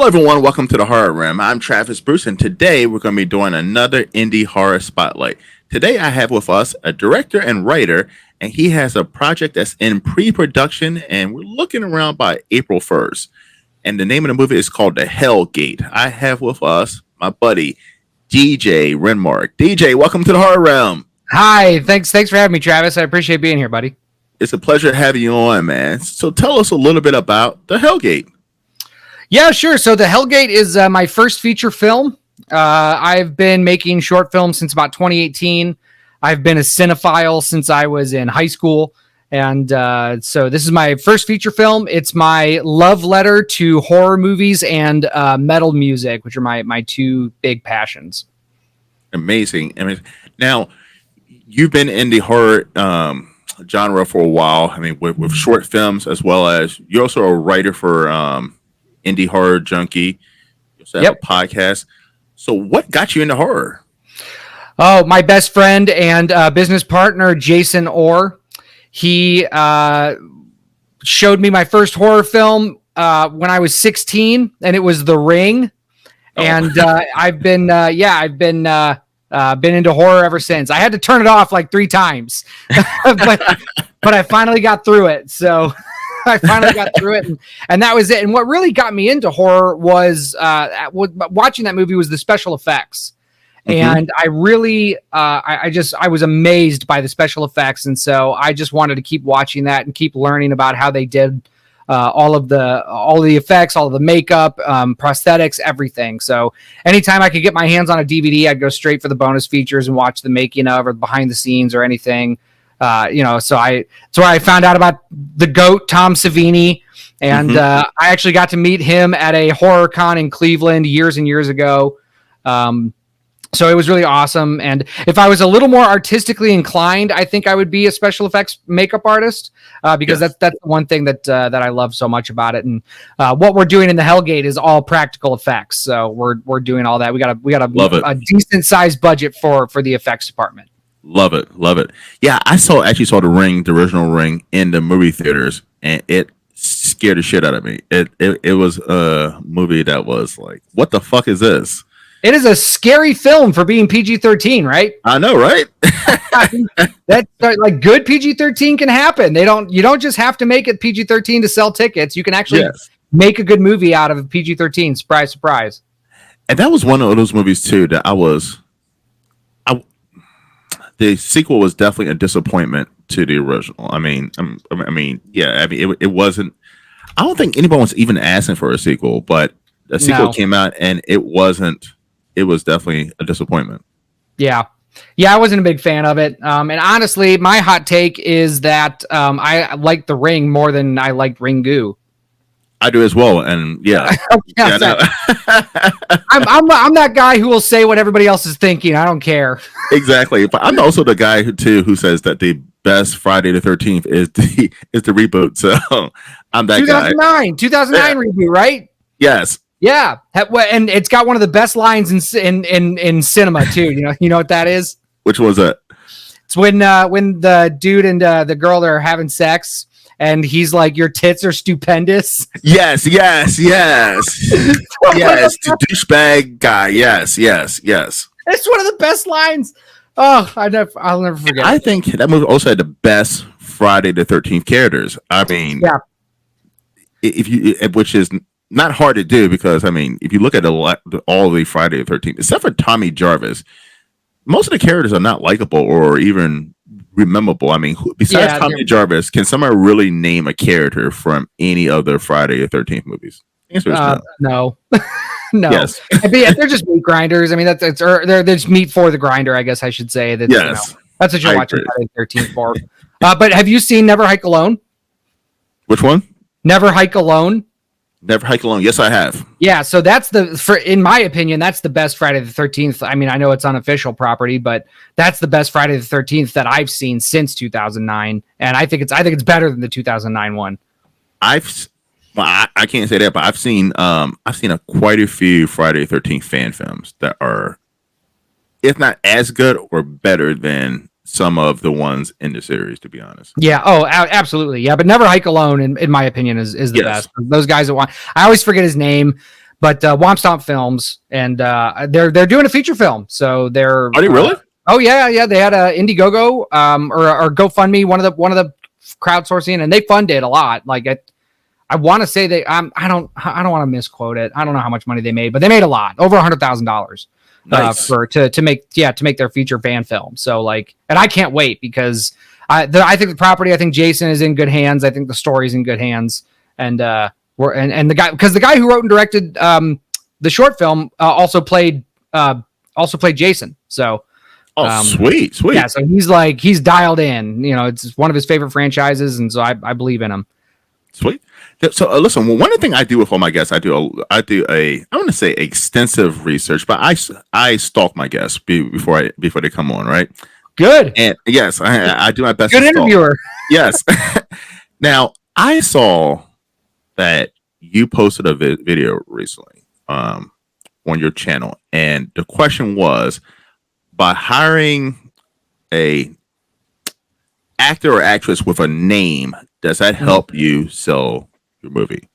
Hello, everyone. Welcome to the Horror Room. I'm Travis Bruce, and today we're going to be doing another indie horror spotlight. Today, I have with us a director and writer, and he has a project that's in pre-production, and we're looking around by April 1st. And the name of the movie is called The Hellgate. I have with us my buddy, DJ Renmark. DJ, welcome to the Horror Realm. Hi, thanks for having me, Travis. I appreciate being here, buddy. It's a pleasure having you on, man. So tell us a little bit about The Hellgate. Yeah, sure. So The Hellgate is my first feature film. I've been making short films since about 2018. I've been a cinephile since I was in high school. And so this is my first feature film. It's my love letter to horror movies and metal music, which are my two big passions. Amazing. I mean, now, you've been in the horror genre for a while. I mean, with short films, as well as you're also a writer for Indie Horror Junkie. You also have a podcast. So what got you into horror? Oh, my best friend and business partner, Jason Orr. He showed me my first horror film when I was 16, and it was The Ring. Oh. And I've been into horror ever since. I had to turn it off like 3 times, but I finally got through it. So I finally got through it, and that was it. And what really got me into horror was watching that movie was the special effects. Mm-hmm. And I really, I was amazed by the special effects. And so I just wanted to keep watching that and keep learning about how they did all of the effects, all of the makeup, prosthetics, everything. So anytime I could get my hands on a DVD, I'd go straight for the bonus features and watch the making of or behind the scenes or anything. So that's where I found out about the GOAT, Tom Savini. And I actually got to meet him at a horror con in Cleveland years and years ago. So it was really awesome. And if I was a little more artistically inclined, I think I would be a special effects makeup artist because that's the one thing that I love so much about it. And what we're doing in the Hellgate is all practical effects. So we're doing all that. We got a decent sized budget for the effects department. Love it. Yeah, I actually saw the original Ring in the movie theaters, and it scared the shit out of me. It was a movie that was like, what the fuck is this? It is a scary film for being PG-13, right? I know, right? That's like good PG-13 can happen. You don't just have to make it PG-13 to sell tickets. You can actually make a good movie out of PG-13. Surprise, surprise. And that was one of those movies too that the sequel was definitely a disappointment to the original. It wasn't. I don't think anyone was even asking for a sequel, but the sequel came out and it wasn't. It was definitely a disappointment. Yeah, I wasn't a big fan of it. And honestly, my hot take is that I like The Ring more than I liked Ringu. I do as well, and I'm that guy who will say what everybody else is thinking. I don't care. Exactly, but I'm also the guy who says that the best Friday the 13th is the reboot. So I'm that 2009 reboot, right? Yes. Yeah, and it's got one of the best lines in cinema too. You know what that is? Which was it? It's when the dude and the girl are having sex. And he's like, "Your tits are stupendous." Yes. Yes, the douchebag guy. Yes. It's one of the best lines. Oh, I'll never forget. I think that movie also had the best Friday the 13th characters. I mean, which is not hard to do because if you look at all the Friday the 13th, except for Tommy Jarvis, most of the characters are not likable or even rememberable. Besides Tommy Jarvis, can somebody really name a character from any other Friday the 13th movies? The answer is no. No. Yes. They're just meat grinders. They're just meat for the grinder, I guess I should say. That's what you're watching Friday the 13th for. But have you seen Never Hike Alone? Which one? Never Hike Alone. Never Hike Alone. Yes, I have. Yeah, so in my opinion, that's the best Friday the 13th. I know it's unofficial property, but that's the best Friday the 13th that I've seen since 2009, and I think it's better than the 2009 one. I can't say that, but I've seen quite a few Friday the 13th fan films that are, if not as good or better than some of the ones in the series, to be honest. Yeah. Oh, absolutely. Yeah. But Never Hike Alone, in my opinion, is the best. Those guys that want, I always forget his name, but Womp Stomp Films, and they're doing a feature film. So they're Are they really? Oh yeah. They had a Indiegogo or GoFundMe, one of the crowdsourcing, and they funded a lot. Like I want to say they I don't want to misquote it. I don't know how much money they made, but they made a lot, over $100,000 Nice. to make their feature fan film. So like, and I can't wait because I think the property, I think Jason is in good hands. I think the story's in good hands, and the guy who wrote and directed the short film also played Jason. So. Sweet. Yeah, so he's dialed in. You know, it's one of his favorite franchises, and so I believe in him. Sweet. So listen, one of the things I do with all my guests, I do I want to say extensive research, but I stalk my guests before they come on, right? Good. And yes, I do my best. Good interviewer. Yes. Now I saw that you posted a video recently on your channel, and the question was, by hiring a actor or actress with a name, does that help you sell your movie?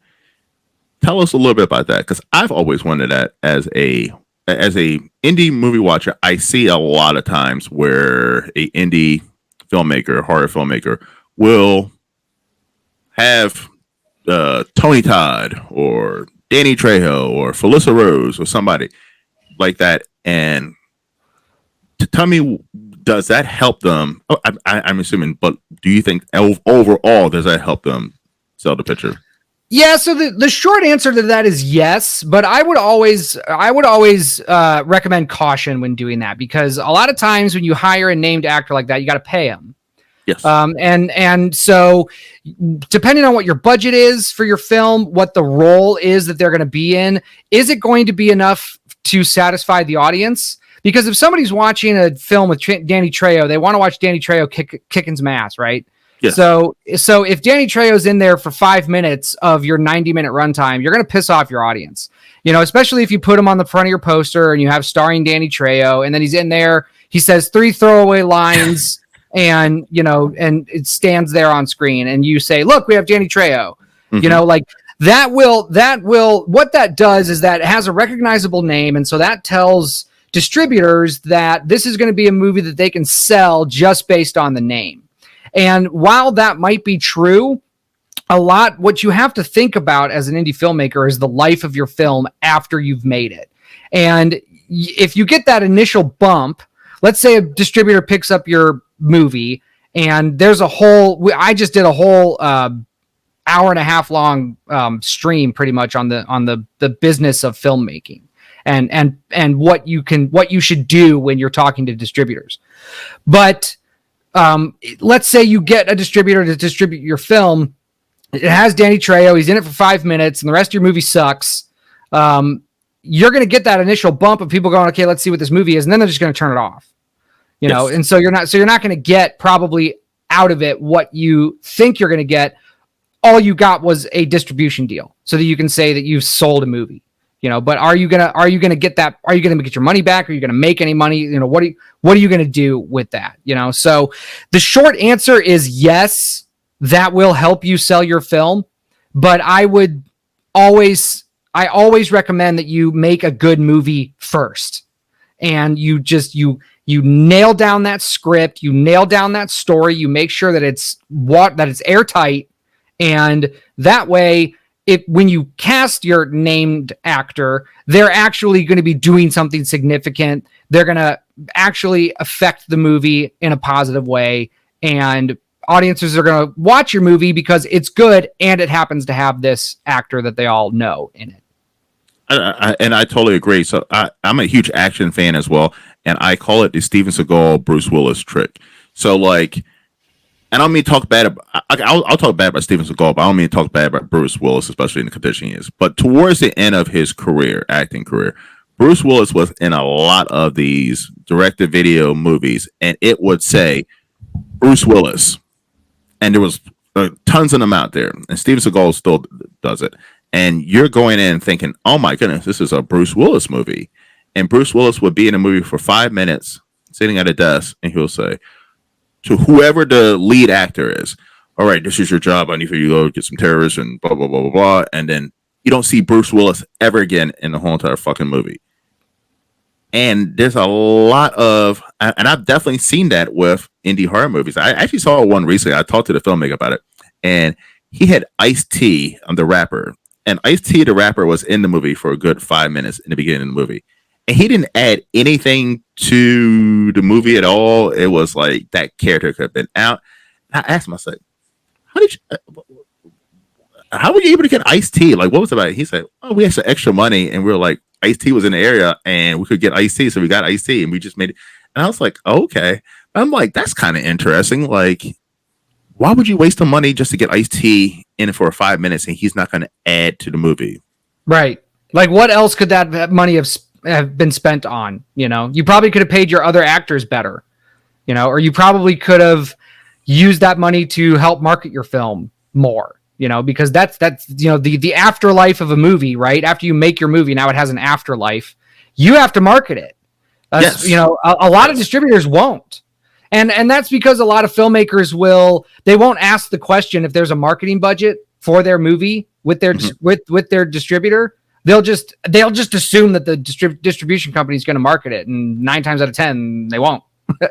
Tell us a little bit about that, because I've always wondered that as a indie movie watcher. I see a lot of times where a indie filmmaker, horror filmmaker, will have Tony Todd or Danny Trejo or Felissa Rose or somebody like that, and to tell me, does that help them? Oh, I'm assuming, but do you think overall does that help them sell the picture? Yeah, so the short answer to that is yes, but I would always recommend caution when doing that, because a lot of times when you hire a named actor like that, you got to pay him. Yes. And so depending on what your budget is for your film, what the role is that they're going to be in, is it going to be enough to satisfy the audience? Because if somebody's watching a film with Danny Trejo, they want to watch Danny Trejo kicking some ass, right? Yes. So if Danny Trejo's in there for 5 minutes of your 90-minute runtime, you're going to piss off your audience. You know, especially if you put him on the front of your poster and you have starring Danny Trejo, and then he's in there, he says 3 throwaway lines, and and it stands there on screen, and you say, "Look, we have Danny Trejo." Mm-hmm. You know, like that will what that does is that it has a recognizable name, and so that tells distributors that this is going to be a movie that they can sell just based on the name. And while that might be true, what you have to think about as an indie filmmaker is the life of your film after you've made it. And if you get that initial bump, let's say a distributor picks up your movie and there's I just did a whole hour and a half long stream pretty much on the business of filmmaking. And what you should do when you're talking to distributors. But let's say you get a distributor to distribute your film. It has Danny Trejo. He's in it for 5 minutes, and the rest of your movie sucks. You're going to get that initial bump of people going, "Okay, let's see what this movie is," and then they're just going to turn it off. You know, and so you're not going to get probably out of it what you think you're going to get. All you got was a distribution deal, so that you can say that you've sold a movie. You know, but are you gonna get that? Are you gonna get your money back? Are you gonna make any money? You know, what are you gonna do with that? You know, so the short answer is yes, that will help you sell your film. But I always recommend that you make a good movie first, and you nail down that script, you nail down that story, you make sure that it's airtight, and that way, when you cast your named actor, they're actually going to be doing something significant. They're going to actually affect the movie in a positive way, and audiences are going to watch your movie because it's good and it happens to have this actor that they all know in it. And I totally agree. So I'm a huge action fan as well, and I call it the Steven Seagal, Bruce Willis trick. So like, and I don't mean to talk bad about, I'll talk bad about Steven Seagal, but I don't mean to talk bad about Bruce Willis, especially in the condition he is. But towards the end of his acting career, Bruce Willis was in a lot of these direct-to-video movies, and it would say Bruce Willis, and there was tons of them out there. And Steven Seagal still does it. And you're going in thinking, "Oh my goodness, this is a Bruce Willis movie." And Bruce Willis would be in a movie for 5 minutes, sitting at a desk, and he'll say to whoever the lead actor is, "All right, this is your job. I need for you to go get some terrorists and blah, blah, blah, blah, blah." And then you don't see Bruce Willis ever again in the whole entire fucking movie. And there's a lot of, and I've definitely seen that with indie horror movies. I actually saw one recently. I talked to the filmmaker about it, and he had Ice-T, the rapper, and Ice-T, the rapper, was in the movie for a good 5 minutes in the beginning of the movie, and he didn't add anything to the movie at all. It was like that character could have been out. I asked myself, how did you? How were you able to get Ice-T? Like, what was it about? He said, "Oh, we had some extra money, and we were like, Ice-T was in the area, and we could get Ice-T, so we got Ice-T, and we just made it." And I was like, oh, "Okay." I'm like, "That's kind of interesting. Like, why would you waste the money just to get Ice-T in it for 5 minutes, and he's not going to add to the movie?" Right. Like, what else could that money have been spent on? You know, you probably could have paid your other actors better, you know, or you probably could have used that money to help market your film more. You know, because that's you know the afterlife of a movie, right? After you make your movie, now it has an afterlife. You have to market it. Yes. You know, a lot of distributors won't, and that's because a lot of filmmakers won't ask the question if there's a marketing budget for their movie with their with their distributor. They'll just assume that the distribution company is going to market it, and 9 times out of 10 they won't.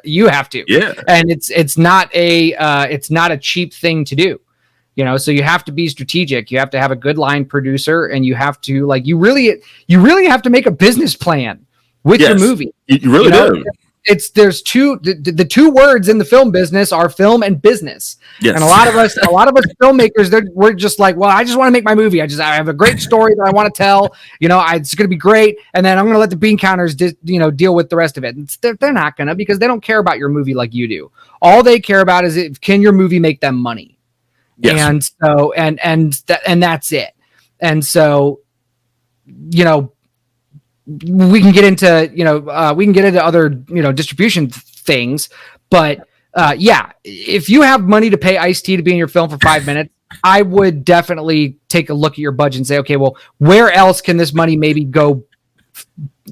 You have to, Yeah. And it's not a cheap thing to do. You know, so you have to be strategic. You have to have a good line producer, and you have to you really have to make a business plan with your movie. You really do. There's the two words in the film business are film and business. Yes. And a lot of us filmmakers, we're just like, well, I just want to make my movie. I have a great story that I want to tell. You know, it's going to be great, and then I'm going to let the bean counters, deal with the rest of it. They're not going to, because they don't care about your movie like you do. All they care about is can your movie make them money. Yes. And so, and that's it. And so, you know, we can get into other, distribution things, but yeah, if you have money to pay Ice-T to be in your film for 5 minutes, I would definitely take a look at your budget and say, okay, well, where else can this money maybe go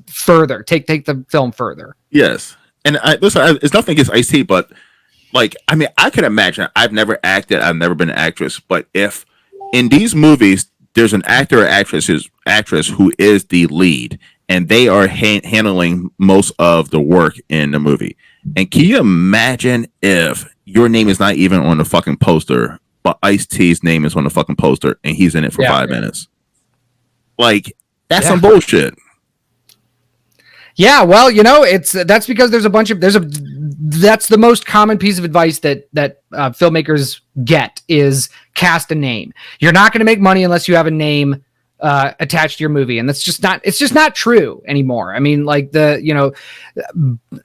further? Take the film further. Yes. And listen, it's nothing against Ice-T, but like, I mean, I can imagine. I've never acted. I've never been an actress. But if in these movies there's an actor or actress who is the lead, and they are handling most of the work in the movie, and can you imagine if your name is not even on the fucking poster, but Ice-T's name is on the fucking poster, and he's in it for 5 minutes? Like, that's some bullshit. Yeah, well, that's because that's the most common piece of advice that filmmakers get is cast a name. You're not going to make money unless you have a name attached to your movie, and it's just not true anymore. I mean, like the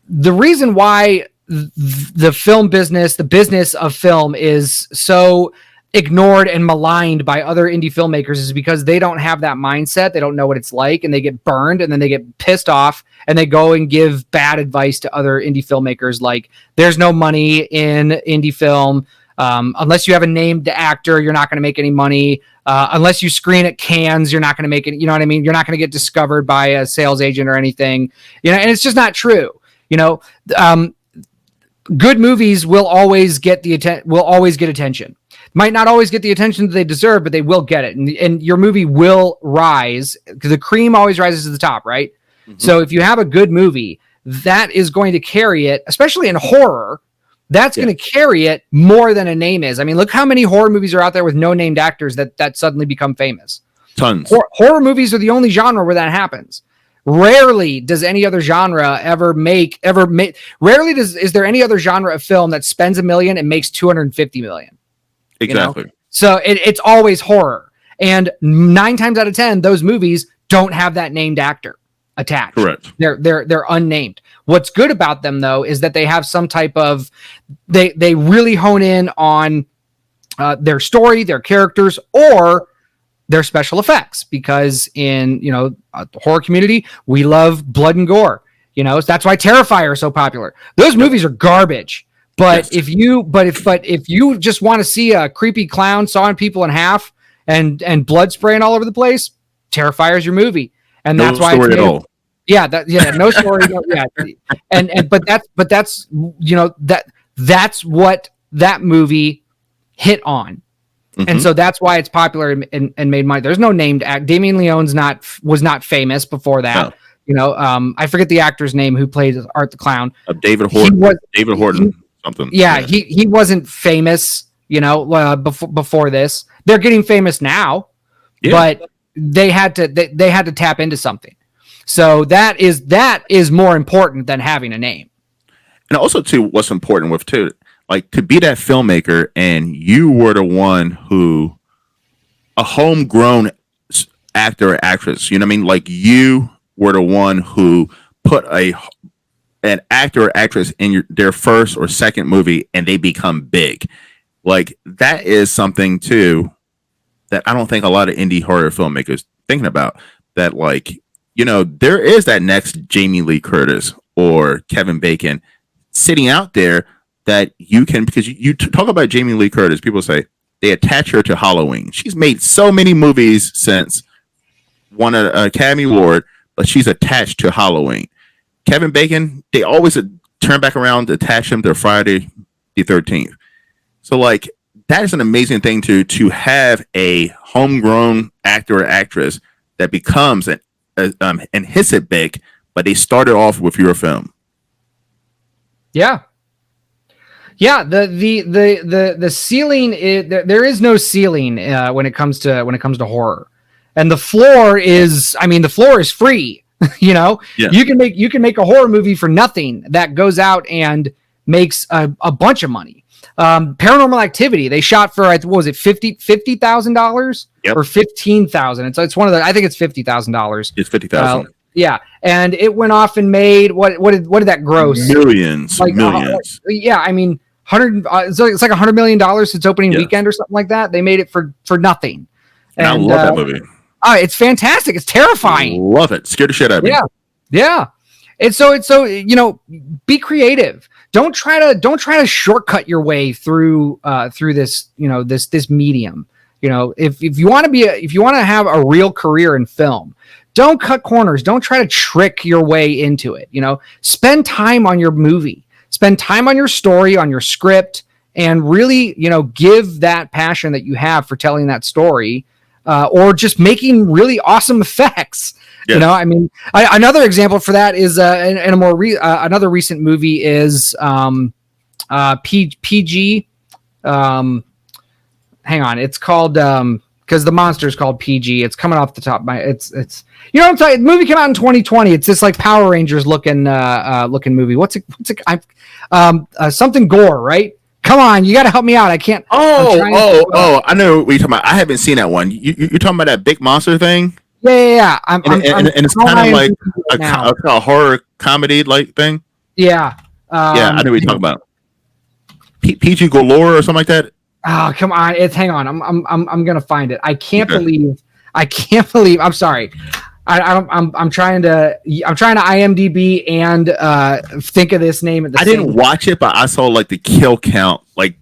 reason why the film business, the business of film, is so ignored and maligned by other indie filmmakers is because they don't have that mindset. They don't know what it's like, and they get burned, and then they get pissed off, and they go and give bad advice to other indie filmmakers. Like, there's no money in indie film. Unless you have a named actor, you're not going to make any money. Unless you screen at Cannes, you're not going to make it. You know what I mean? You're not going to get discovered by a sales agent or anything, and it's just not true. Good movies will always get attention. Might not always get the attention that they deserve, but they will get it. And your movie will rise, because the cream always rises to the top, right? Mm-hmm. So if you have a good movie, that is going to carry it, especially in horror. That's going to carry it more than a name is. I mean, look how many horror movies are out there with no named actors that suddenly become famous. Tons. Horror movies are the only genre where that happens. Rarely does any other genre rarely is there any other genre of film that spends $1 million and makes $250 million. Exactly. So it's always horror. And 9 times out of 10, those movies don't have that named actor attached. Correct. They're unnamed. What's good about them, though, is that they have some type of, they really hone in on their story, their characters, or their special effects, because in, the horror community, we love blood and gore. So that's why Terrifier is so popular. Those movies are garbage. But if you just want to see a creepy clown sawing people in half and blood spraying all over the place, Terrifier is your movie, and that's why it's made. Yeah, no story. But that's what that movie hit on. And so that's why it's popular and made money. There's no named act. Damien Leone's was not famous before that. No. You know, I forget the actor's name who played Art the Clown. David Horton. David Horton. Something. Yeah, he wasn't famous. You know, before this, they're getting famous now, but they had to tap into something. So that is more important than having a name. And also, too, what's important with too, like to be that filmmaker, and you were the one who, a homegrown actor or actress. You know what I mean? Like you were the one who put an actor or actress in their first or second movie, and they become big. Like that is something too that I don't think a lot of indie horror filmmakers thinking about. That, like, you know, there is that next Jamie Lee Curtis or Kevin Bacon sitting out there that you can, because you talk about Jamie Lee Curtis, people say they attach her to Halloween. She's made so many movies since, won an Academy Award, but she's attached to Halloween. Kevin Bacon, they always turn back around to attach him to Friday the 13th. So, like, that is an amazing thing to have a homegrown actor or actress that becomes and hits it big, but they started off with your film. Yeah. Yeah, the ceiling is there is no ceiling when it comes to horror. And the floor is free. You know, you can make a horror movie for nothing that goes out and makes a bunch of money. Paranormal Activity, they shot for, what was it, $50,000 or $15,000. It's one of the, I think it's $50,000. It's $50,000. Yeah, and it went off and made what did that gross? Millions. Yeah, I mean, it's like $100 million its opening weekend or something like that. They made it for nothing. And I love that movie. Oh, it's fantastic. It's terrifying. Love it. Scared the shit out of me. Yeah. It's so you know, be creative. Don't try to shortcut your way through this, you know, this medium. You know, if you want to have a real career in film, don't cut corners. Don't try to trick your way into it. You know, spend time on your movie. Spend time on your story, on your script, and really, you know, give that passion that you have for telling that story, or just making really awesome effects. Yeah. You know, I mean, another example for that is in a more another recent movie is PG. Hang on, it's called because the monster is called PG. It's coming off the top of my. It's you know what I'm talking. The movie came out in 2020. It's this like Power Rangers looking movie. What's it? Something gore, right? Come on, you got to help me out. I can't. I know what you're talking about. I haven't seen that one. You're talking about that big monster thing. Yeah. And it's kind of like a horror comedy like thing. Yeah. I know what you're talking about. PG Galore or something like that. Oh, come on! Hang on. I'm gonna find it. I can't believe. I'm sorry. I'm trying to IMDb and think of this name at the. I didn't watch it, but I saw like the kill count, like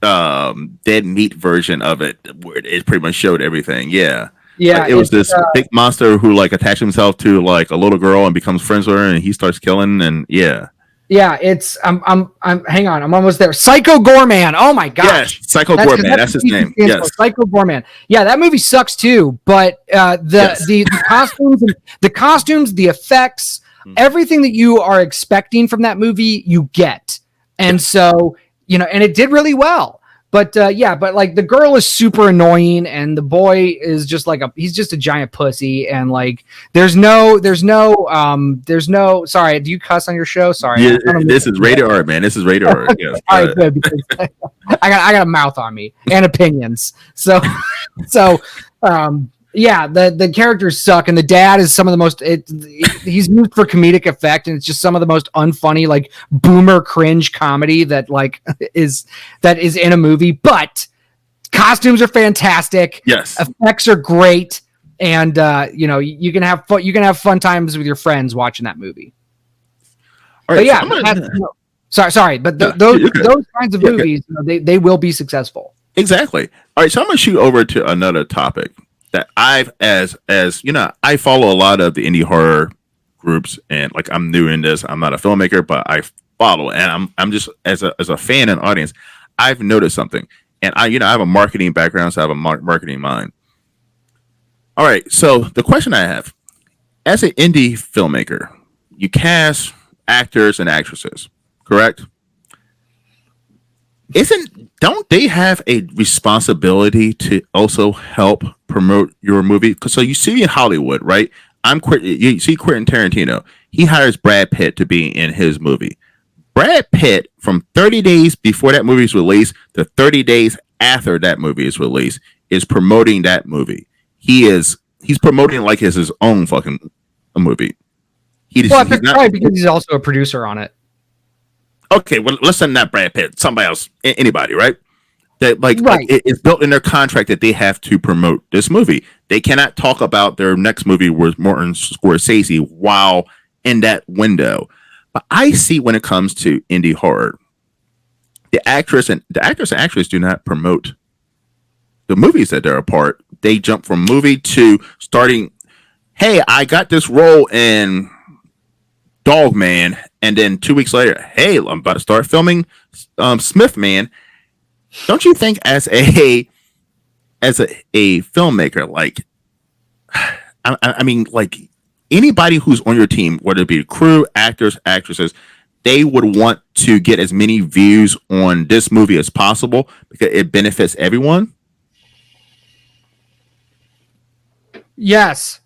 dead meat version of it, where it pretty much showed everything. Yeah. Yeah, like it was this big monster who like attached himself to like a little girl and becomes friends with her, and he starts killing. And yeah, it's I'm hang on, I'm almost there. Psycho Goreman. Oh my gosh, yes, Psycho Goreman. That's his name. Yes, Psycho Goreman. Yeah, that movie sucks too. But the costumes, the effects, everything that you are expecting from that movie, you get. And so, you know, and it did really well. But but like the girl is super annoying, and the boy is just like he's just a giant pussy, and like there's no sorry, do you cuss on your show? Sorry. Yeah, this is rated R, man. This is rated R. Yes. All right, good, because I got a mouth on me and opinions. So the characters suck, and the dad is some of the most. He's used for comedic effect, and it's just some of the most unfunny, like boomer cringe comedy that is in a movie. But costumes are fantastic. Yes, effects are great, and you know, you can have fun. You can have fun times with your friends watching that movie. All right, sorry, but those kinds of movies, you know, they will be successful. Exactly. All right, so I'm gonna shoot over to another topic that I've as you know, I follow a lot of the indie horror groups, and like I'm new in this. I'm not a filmmaker, but I follow, and I'm just as a fan and audience, I've noticed something. And I have a marketing background, so I have a marketing mind. All right. So the question I have, as an indie filmmaker, you cast actors and actresses, correct? Isn't don't they have a responsibility to also help promote your movie? Because so you see in Hollywood, right? You see Quentin Tarantino. He hires Brad Pitt to be in his movie. Brad Pitt, from 30 days before that movie is released to 30 days after that movie is released, is promoting that movie. He's promoting like it's his own fucking movie. Well, He's that's not. probably because he's also a producer on it. Okay, well, listen, not Brad Pitt, somebody else, anybody, right? That like Right. it's built in their contract that they have to promote this movie. They cannot talk about their next movie with Martin Scorsese while in that window. But I see when it comes to indie horror, the actors and actress do not promote the movies that they're a part. They jump from movie to starting. Hey, I got this role in Dog Man, and then 2 weeks later, hey, I'm about to start filming Smith Man. Don't you think as a filmmaker, like I mean, like anybody who's on your team, whether it be crew, actors, actresses, they would want to get as many views on this movie as possible because it benefits everyone. Yes.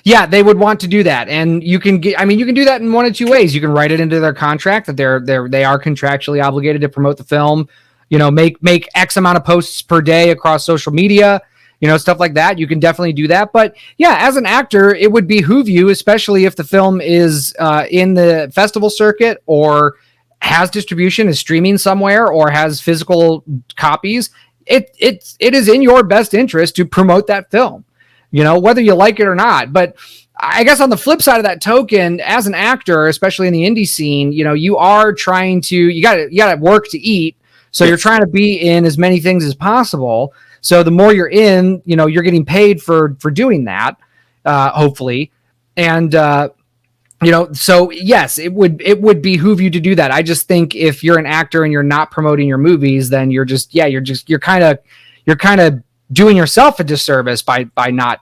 Yeah, they would want to do that, and you can get. I mean, you can do that in one of two ways. You can write it into their contract that they are contractually obligated to promote the film. You know, make X amount of posts per day across social media. You know, stuff like that. You can definitely do that. But yeah, as an actor, it would behoove you, especially if the film is in the festival circuit or has distribution, is streaming somewhere, or has physical copies. It is in your best interest to promote that film, you know, whether you like it or not. But I guess on the flip side of that token, as an actor, especially in the indie scene, you know, you are trying to, you got to work to eat. So you're trying to be in as many things as possible. So the more you're in, you know, you're getting paid for doing that, hopefully. And, you know, so yes, it would behoove you to do that. I just think if you're an actor and you're not promoting your movies, then you're kind of doing yourself a disservice by not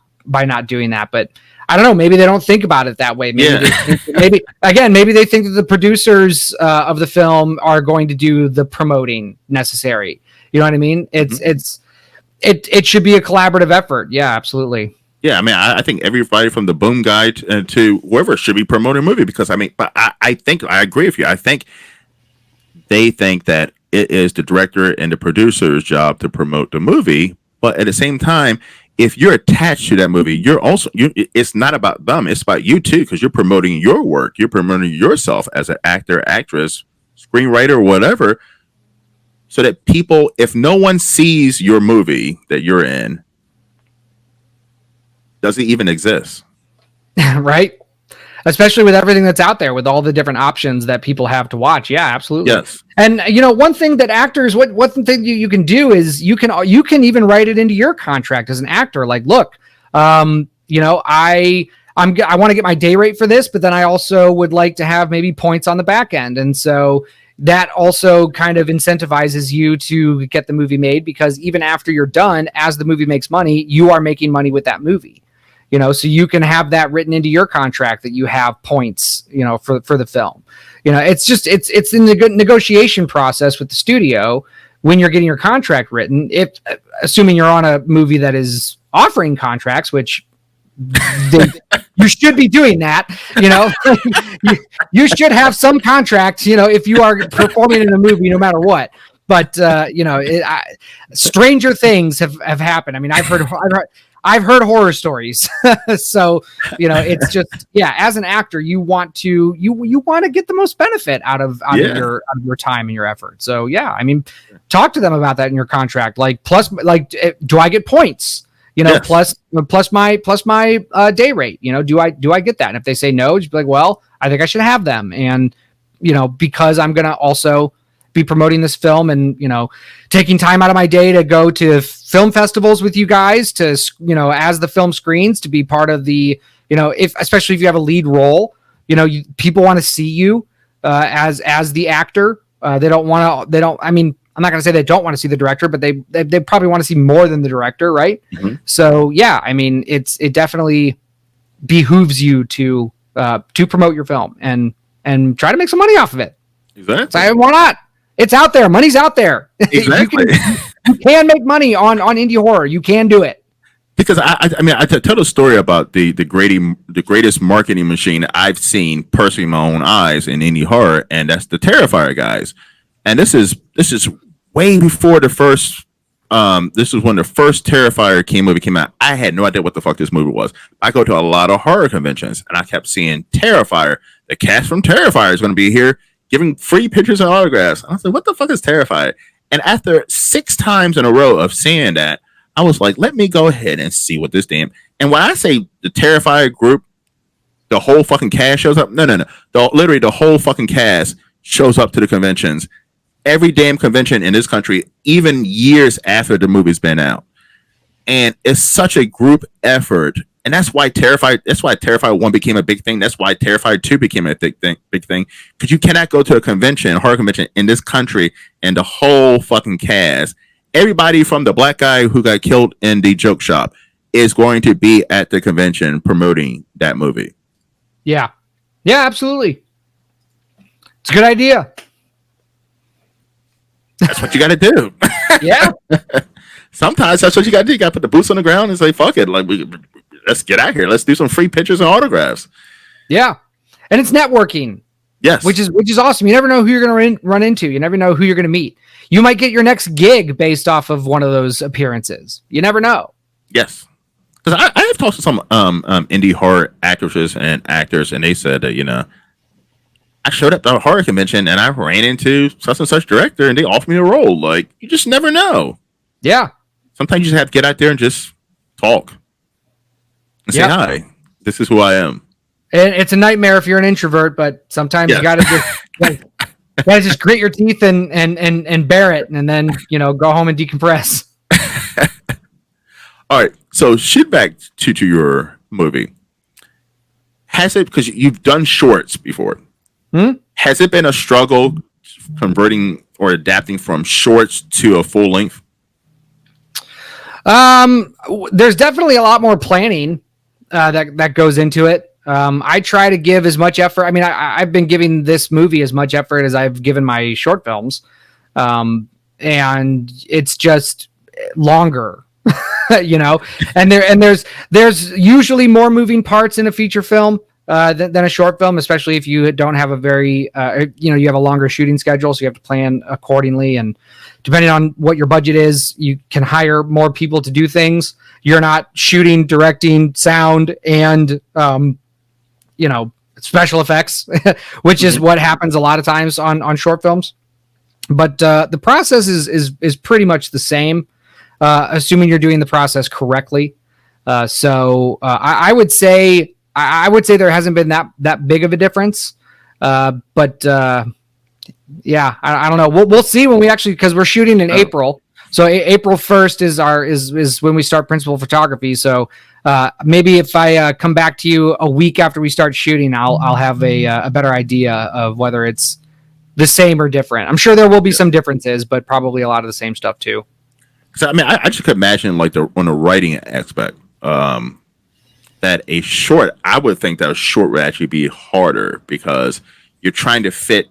doing that. But I don't know, maybe they don't think about it that way. Maybe they think that the producers of the film are going to do the promoting necessary. You know what I mean? It should be a collaborative effort. Yeah, absolutely. Yeah, I mean, I think everybody from the boom guy to whoever should be promoting a movie because I mean, but I think I agree with you. I think they think that it is the director and the producer's job to promote the movie, but at the same time, if you're attached to that movie, it's not about them; it's about you too because you're promoting your work, you're promoting yourself as an actor, actress, screenwriter, whatever, so that people, if no one sees your movie that you're in, does it even exist? Right? Especially with everything that's out there, with all the different options that people have to watch. Yeah, absolutely. Yes. And you know, one thing that actors, what thing you can do is you can even write it into your contract as an actor. Like, look, you know, I want to get my day rate for this, but then I also would like to have maybe points on the back end, and so that also kind of incentivizes you to get the movie made because even after you're done, as the movie makes money, you are making money with that movie. You know, so you can have that written into your contract that you have points, you know, for the film. You know, it's in the negotiation process with the studio when you're getting your contract written. If assuming you're on a movie that is offering contracts, which you should be doing that, you know, you should have some contract, you know, if you are performing in a movie, no matter what. But you know, stranger things have happened. I mean, I've heard horror stories. So, you know, it's just, yeah, as an actor, you want to get the most benefit out of your time and your effort. So, yeah, I mean, talk to them about that in your contract. Like, plus, like, do I get points? You know, yes. plus my day rate. You know, do I get that? And if they say no, just be like, well, I think I should have them. And, you know, because I'm going to also be promoting this film and, you know, taking time out of my day to go to film festivals with you guys to, you know, as the film screens, to be part of the, you know, especially if you have a lead role, you know, people want to see you as the actor. I mean, I'm not going to say they don't want to see the director, but they probably want to see more than the director, right? Mm-hmm. So yeah, I mean, it definitely behooves you to promote your film and try to make some money off of it. Exactly. So why not? It's out there. Money's out there. Exactly. you can make money on indie horror. You can do it. Because I mean, I tell the story about the greatest marketing machine I've seen personally in my own eyes in indie horror, and that's the Terrifier guys. And this is way before the first. This is when the first Terrifier movie came out. I had no idea what the fuck this movie was. I go to a lot of horror conventions, and I kept seeing Terrifier. The cast from Terrifier is going to be here giving free pictures and autographs. I was like, what the fuck is Terrifier? And after 6 times in a row of seeing that, I was like, let me go ahead and see what this damn. And when I say the Terrifier group, the whole fucking cast shows up. No. Literally, the whole fucking cast shows up to the conventions. Every damn convention in this country, even years after the movie's been out. And it's such a group effort. And that's why Terrifier 1 became a big thing. That's why Terrifier 2 became a big thing. Because you cannot go to a horror convention in this country, and the whole fucking cast, everybody from the black guy who got killed in the joke shop, is going to be at the convention promoting that movie. Yeah. Yeah, absolutely. It's a good idea. That's what you got to do. Yeah. Sometimes that's what you got to do. You got to put the boots on the ground and say, fuck it. Like, let's get out here. Let's do some free pictures and autographs. Yeah. And it's networking. Yes. Which is awesome. You never know who you're going to run into. You never know who you're going to meet. You might get your next gig based off of one of those appearances. You never know. Yes. Because I have talked to some indie horror actresses and actors, and they said that, I showed up at a horror convention and I ran into such and such director and they offered me a role. Like, you just never know. Yeah. Sometimes you just have to get out there and just talk and say, hi, this is who I am. And it's a nightmare if you're an introvert, but sometimes you got to just grit your teeth and bear it, and then, go home and decompress. All right. So shoot back to your movie. Has it, because you've done shorts before, has it been a struggle converting or adapting from shorts to a full length? There's definitely a lot more planning that goes into it. I try to give as much effort. I mean, I've been giving this movie as much effort as I've given my short films. And it's just longer, and there's usually more moving parts in a feature film than a short film, especially if you don't have a very, you have a longer shooting schedule. So you have to plan accordingly. And depending on what your budget is, you can hire more people to do things. You're not shooting, directing, sound, and, special effects, which is what happens a lot of times on short films. But the process is pretty much the same, assuming you're doing the process correctly. So I would say there hasn't been that big of a difference. But yeah, I don't know. We'll see when we actually, because we're shooting in April. So April 1st is when we start principal photography. So maybe if I come back to you a week after we start shooting, I'll have a better idea of whether it's the same or different. I'm sure there will be some differences, but probably a lot of the same stuff too. So I mean, I just could imagine like on the writing aspect, that a short, I would think that a short would actually be harder because you're trying to fit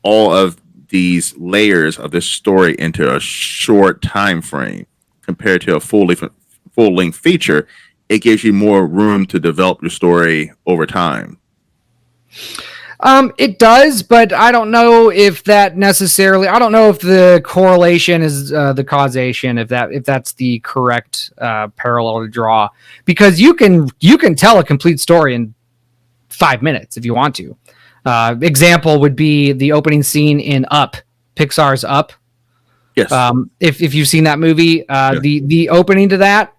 all of these layers of this story into a short time frame compared to a full length feature. It gives you more room to develop your story over time. It does, but I don't know if that necessarily. I don't know if the correlation is the causation. If that's the correct parallel to draw, because you can tell a complete story in 5 minutes if you want to. Example would be the opening scene in Up, Pixar's Up. Yes. If you've seen that movie, the opening to that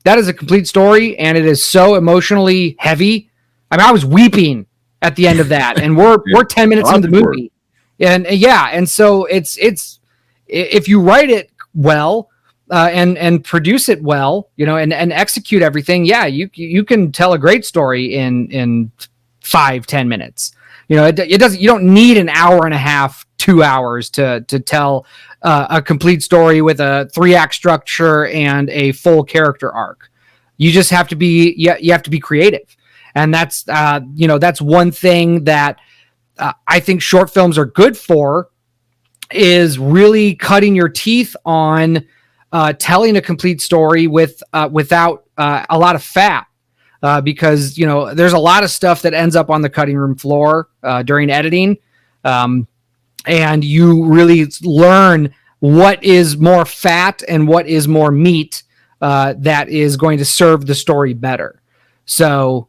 is a complete story, and it is so emotionally heavy. I mean, I was weeping at the end of that, and we're 10 minutes into the movie, and so it's if you write it well and produce it well, and execute everything, you can tell a great story in 5-10 minutes. It doesn't. You don't need an hour and a half 2 hours to tell a complete story with a 3-act structure and a full character arc. You just have to be you have to be creative, and that's that's one thing that I think short films are good for, is really cutting your teeth on telling a complete story without a lot of fat. Because there's a lot of stuff that ends up on the cutting room floor during editing, and you really learn what is more fat and what is more meat that is going to serve the story better. So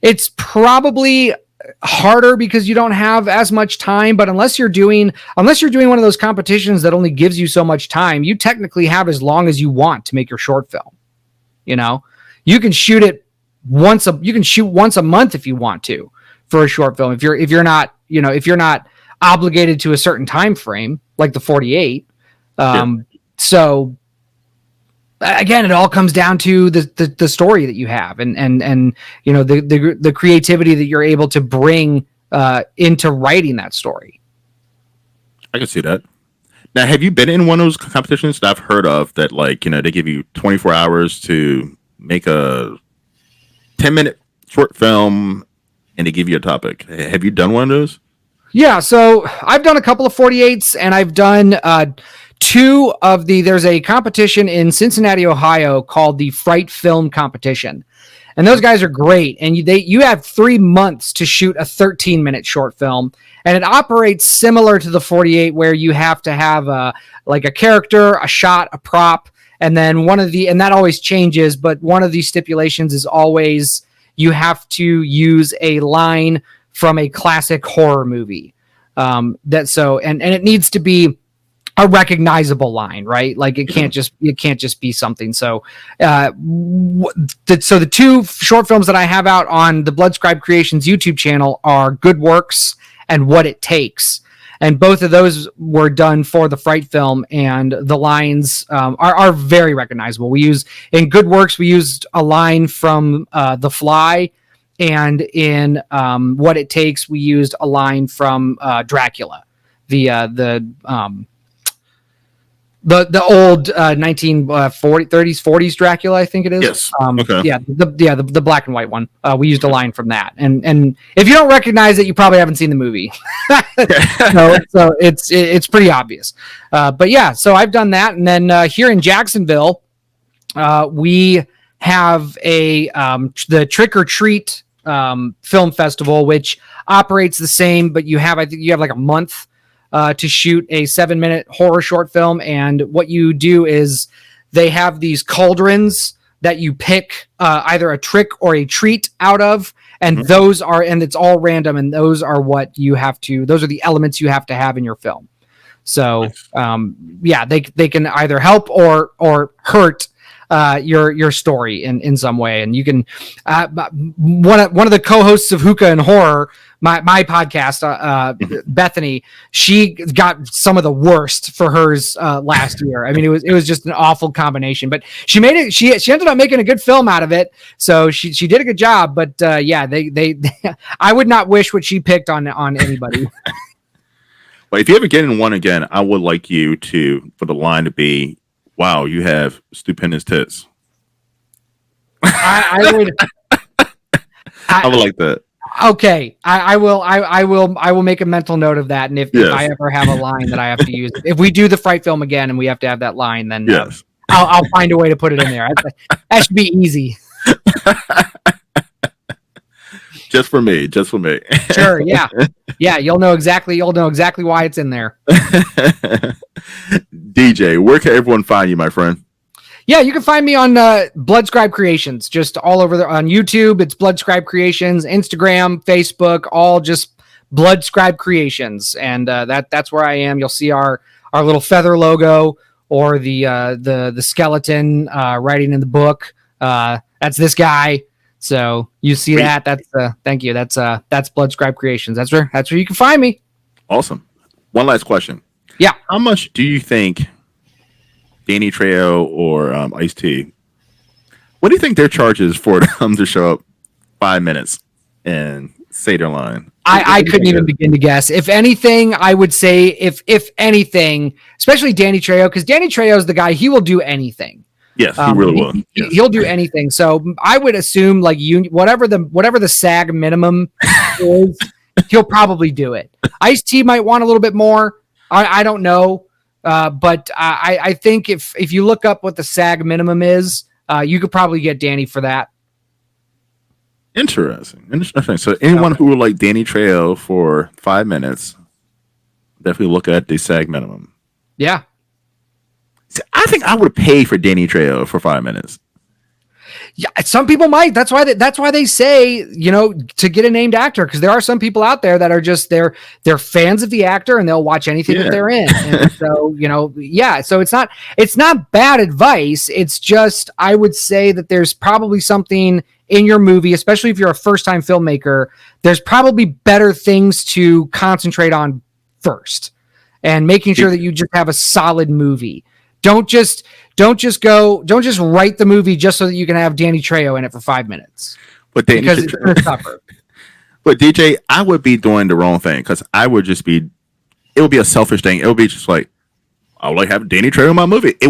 it's probably harder because you don't have as much time, but unless you're doing one of those competitions that only gives you so much time, you technically have as long as you want to make your short film. You can shoot it once a month if you want to for a short film, if you're not obligated to a certain time frame like the 48. So again, it all comes down to the story that you have and the creativity that you're able to bring into writing that story. I can see that. Now, have you been in one of those competitions that I've heard of that, they give you 24 hours to make a 10-minute short film and they give you a topic? Have you done one of those? Yeah, so I've done a couple of 48s, and I've done there's a competition in Cincinnati, Ohio called the Fright Film Competition. And those guys are great. And you have 3 months to shoot a 13-minute short film. And it operates similar to the 48, where you have to have a character, a shot, a prop. And then and that always changes, but one of the stipulations is always you have to use a line from a classic horror movie. And it needs to be a recognizable line, right? Like it can't just be something. So, the 2 short films that I have out on the Bloodscribe Creations YouTube channel are Good Works and What It Takes. And both of those were done for the Fright Film, and the lines are very recognizable. In Good Works, we used a line from The Fly, and in What It Takes, we used a line from Dracula, the old 1930s 40s Dracula, I think it is. Yes. Okay. Yeah, the black and white one. We used a line from that, and if you don't recognize it, you probably haven't seen the movie. so it's pretty obvious. But yeah, so I've done that, and then here in Jacksonville, we have the Trick or Treat film festival, which operates the same, but I think you have like a month to shoot a 7-minute horror short film. And what you do is they have these cauldrons that you pick either a trick or a treat out of. And and it's all random. And those are those are the elements you have to have in your film. So, they can either help or hurt your story in some way. And you can, one of the co-hosts of Hookah and Horror, my podcast, Bethany, she got some of the worst for hers last year. I mean, it was just an awful combination, but she made it. She ended up making a good film out of it. So she did a good job. But they I would not wish what she picked on anybody. But if you ever get in one again, I would like you for the line to be, "Wow, you have stupendous tits." I would. I would like that. Okay, I will make a mental note of that, and if I ever have a line that I have to use, if we do the Fright Film again and we have to have that line, then I'll find a way to put it in there. That should be easy. Just for me. Sure, yeah. You'll know exactly why it's in there. DJ, where can everyone find you, my friend? Yeah, you can find me on Bloodscribe Creations, just all over there on YouTube. It's Bloodscribe Creations, Instagram, Facebook, all just Bloodscribe Creations, and that's where I am. You'll see our little feather logo or the skeleton writing in the book. That's this guy. So you see that. That's thank you. That's Bloodscribe Creations. That's where you can find me. Awesome. One last question. Yeah. How much do you think Danny Trejo or Ice-T, what do you think their charges for them to show up 5 minutes and say their line. I couldn't even begin to guess. If anything, I would say if anything, especially Danny Trejo, because Danny Trejo is the guy, he will do anything. Yes, he really will. Yes. He'll do anything. So I would assume like whatever the SAG minimum is, he'll probably do it. Ice-T might want a little bit more. I don't know. But I think if you look up what the SAG minimum is, you could probably get Danny for that. Interesting. So anyone who would like Danny Trejo for 5 minutes, definitely look at the SAG minimum. Yeah. See, I think I would pay for Danny Trejo for 5 minutes. Yeah, some people might. That's why they say, to get a named actor, because there are some people out there that are just they're fans of the actor and they'll watch anything that they're in. And so, so it's not bad advice. It's just I would say that there's probably something in your movie, especially if you're a first-time filmmaker, there's probably better things to concentrate on first, and making sure that you just have a solid movie. Don't just write the movie just so that you can have Danny Trejo in it for 5 minutes. But because it's going to suffer. But DJ, I would be doing the wrong thing, because it would be a selfish thing. It would be just like, I would like have Danny Trejo in my movie. He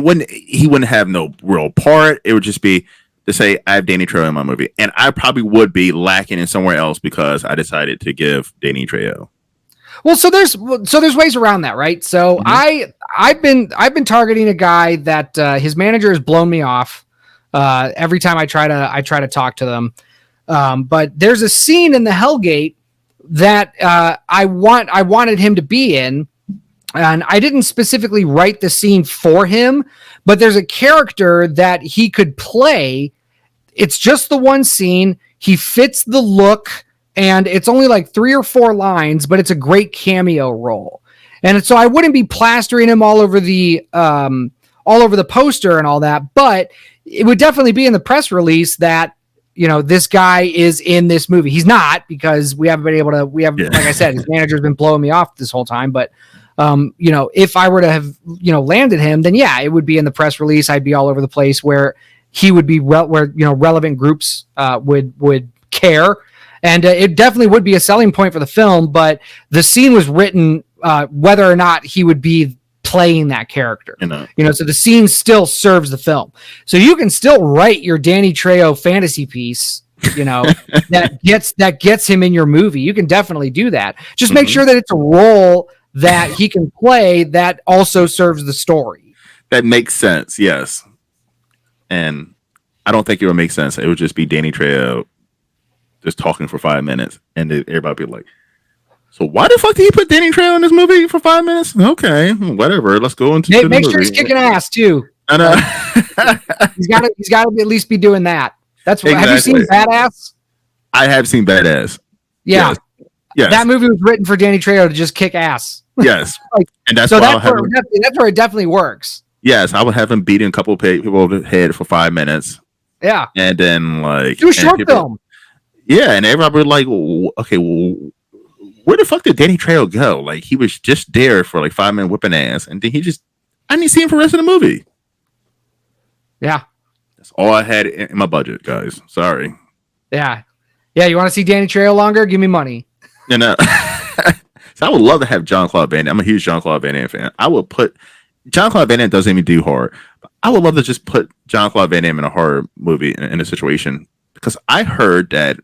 wouldn't have no real part. It would just be to say I have Danny Trejo in my movie, and I probably would be lacking in somewhere else because I decided to give Danny Trejo. Well, so there's ways around that, right? So I've been targeting a guy that his manager has blown me off every time I try to talk to them. But there's a scene in the Hellgate that I wanted him to be in, and I didn't specifically write the scene for him, but there's a character that he could play. It's just the one scene. He fits the look, and it's only like 3 or 4 lines, but it's a great cameo role. And so I wouldn't be plastering him all over the poster and all that, but it would definitely be in the press release that, this guy is in this movie. He's not, because we haven't been able to, like I said, his manager's been blowing me off this whole time, but if I were to have, landed him, then yeah, it would be in the press release. I'd be all over the place where he would be relevant groups would care. And it definitely would be a selling point for the film, but the scene was written whether or not he would be playing that character. So the scene still serves the film. So you can still write your Danny Trejo fantasy piece, that gets him in your movie. You can definitely do that. Just make sure that it's a role that he can play that also serves the story. That makes sense, yes. And I don't think it would make sense. It would just be Danny Trejo just talking for 5 minutes, and everybody be like, so why the fuck did he put Danny Trejo in this movie for 5 minutes? Okay, whatever. Let's go into the make movie. Sure he's kicking ass too. I know. he's got to at least be doing that. That's what. Exactly. Have you seen Badass? I have seen Badass. Yeah. Yes. That movie was written for Danny Trejo to just kick ass. Yes. And that's where it definitely works. Yes, I would have him beating a couple of people over the head for 5 minutes. Yeah. And then do a short film. Yeah, and everybody would like, okay, well, where the fuck did Danny Trejo go? Like, he was just there for like 5 minutes whipping ass, and then I didn't see him for the rest of the movie. Yeah. That's all I had in my budget, guys. Sorry. Yeah. Yeah, you want to see Danny Trejo longer? Give me money. So I would love to have Jean-Claude Van Damme. I'm a huge Jean-Claude Van Damme fan. I would put Jean-Claude Van Damme doesn't even do horror. But I would love to just put Jean-Claude Van Damme in a horror movie in a situation, because I heard that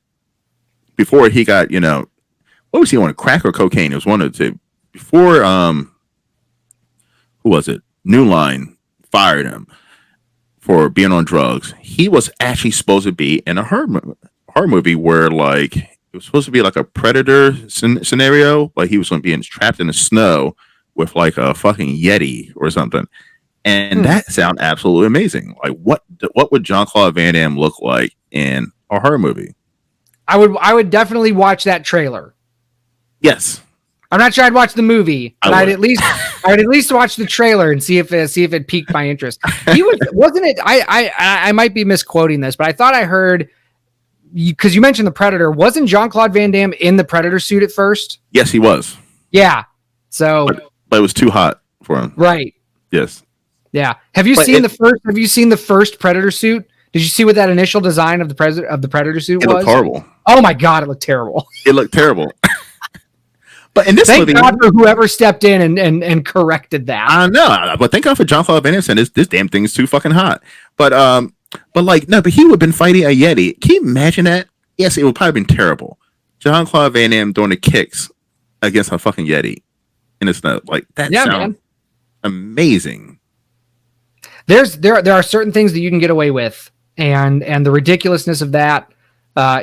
before he got, what was he on, crack or cocaine? It was one of the two. Before who was it? New Line fired him for being on drugs. He was actually supposed to be in a horror movie where like it was supposed to be like a Predator scenario, but he was going to be trapped in the snow with like a fucking Yeti or something. And that sounded absolutely amazing. Like what would Jean-Claude Van Damme look like in a horror movie? I would definitely watch that trailer. Yes. I'm not sure I'd watch the movie, but I would at least watch the trailer and see if it piqued my interest. Wasn't it? I might be misquoting this, but I thought I heard, because you mentioned the Predator. Wasn't Jean-Claude Van Damme in the Predator suit at first? Yes, he was. Yeah. So, but it was too hot for him. Right. Yes. Yeah. Have you seen the first Predator suit? Did you see what that initial design of the Predator suit It was? looked horrible. Oh my god, it looked terrible. It looked terrible. But in this Thank movie, God for whoever stepped in and corrected that. I know, but thank God for John-Claude Van Damme. This damn thing's too fucking hot. But like no, but he would have been fighting a Yeti. Can you imagine that? Yes, it would probably been terrible. John-Claude Van Damme doing the kicks against a fucking Yeti in the snow. Like that sounds amazing. There are certain things that you can get away with, and the ridiculousness of that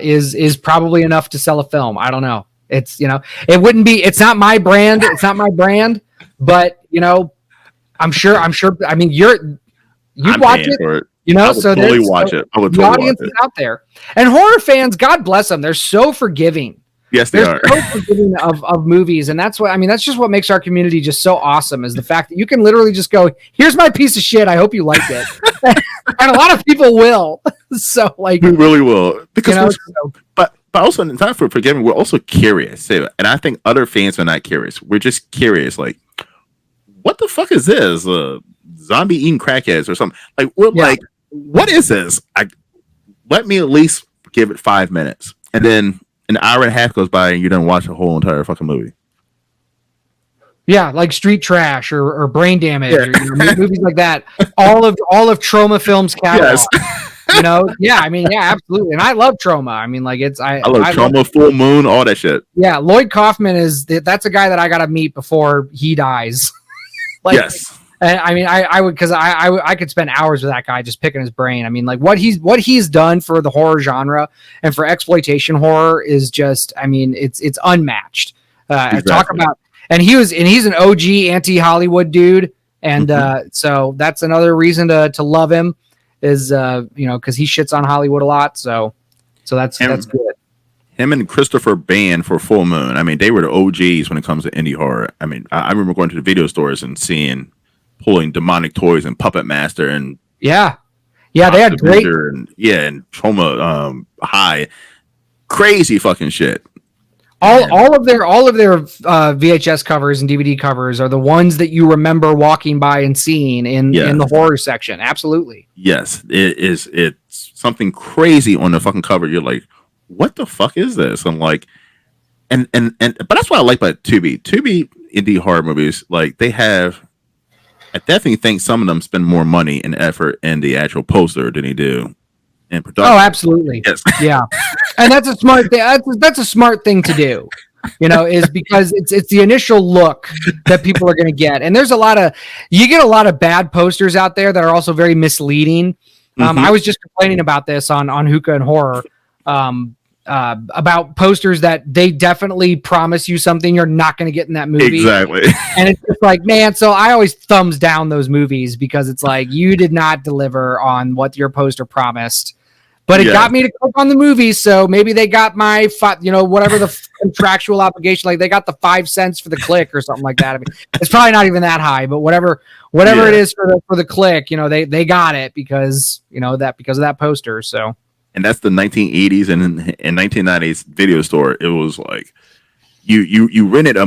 is probably enough to sell a film. I don't know. It's it wouldn't be. It's not my brand. It's not my brand. But I'm sure. I mean, you'd watch it. I would totally watch it. I would the totally audience watch it. is out there, and horror fans, God bless them. They're so forgiving. Yes, they are. So forgiving of movies, and that's that's just what makes our community just so awesome. Is the fact that you can literally just go, "Here's my piece of shit. I hope you like it," and a lot of people will. So like, we really will because. But also, it's not for forgiving. We're also curious, and I think other fans are not curious. We're just curious, like, what the fuck is this? Zombie eating crackheads or something? Like, we're like, what is this? Let me at least give it 5 minutes, and then an hour and a half goes by, and you don't watch the whole entire fucking movie. Yeah, like Street Trash or Brain Damage, or movies like that. All of Trauma Films catalog. Yes. Absolutely. And I love Trauma. I mean, like I love Trauma, Full Moon, all that shit. Yeah, Lloyd Kaufman that's a guy that I gotta meet before he dies. Yes. And I mean, I would, because I could spend hours with that guy just picking his brain. I mean, like what he's done for the horror genre and for exploitation horror is just, I mean, it's unmatched. Exactly. Talk about, and he's an OG anti-Hollywood dude, and so that's another reason to love him. Is because he shits on Hollywood a lot, so that's good. Him and Christopher Bann for Full Moon. I mean, they were the OGs when it comes to indie horror. I mean, I remember going to the video stores and pulling Demonic Toys and Puppet Master and they had great and Trauma High, crazy fucking shit. All of their VHS covers and DVD covers are the ones that you remember walking by and seeing in the horror section. Absolutely. Yes, it's something crazy on the fucking cover. You're like, what the fuck is this? I'm like, and but that's what I like about Tubi indie horror movies. Like they have, I definitely think some of them spend more money and effort in the actual poster than they do in production. Oh, absolutely. Yes. Yeah. And that's a smart thing. That's a smart thing to do, is because it's the initial look that people are going to get. And there's you get a lot of bad posters out there that are also very misleading. I was just complaining about this on Hookah and Horror, about posters that they definitely promise you something you're not going to get in that movie. Exactly. And it's just like, man, so I always thumbs down those movies because it's like, you did not deliver on what your poster promised. But it got me to click on the movie, so maybe they got my, whatever the contractual obligation, like they got the 5 cents for the click or something like that. I mean, it's probably not even that high, but whatever it is for the click, they got it because of that poster. So, and that's the 1980s and 1990s video store. It was like you rented a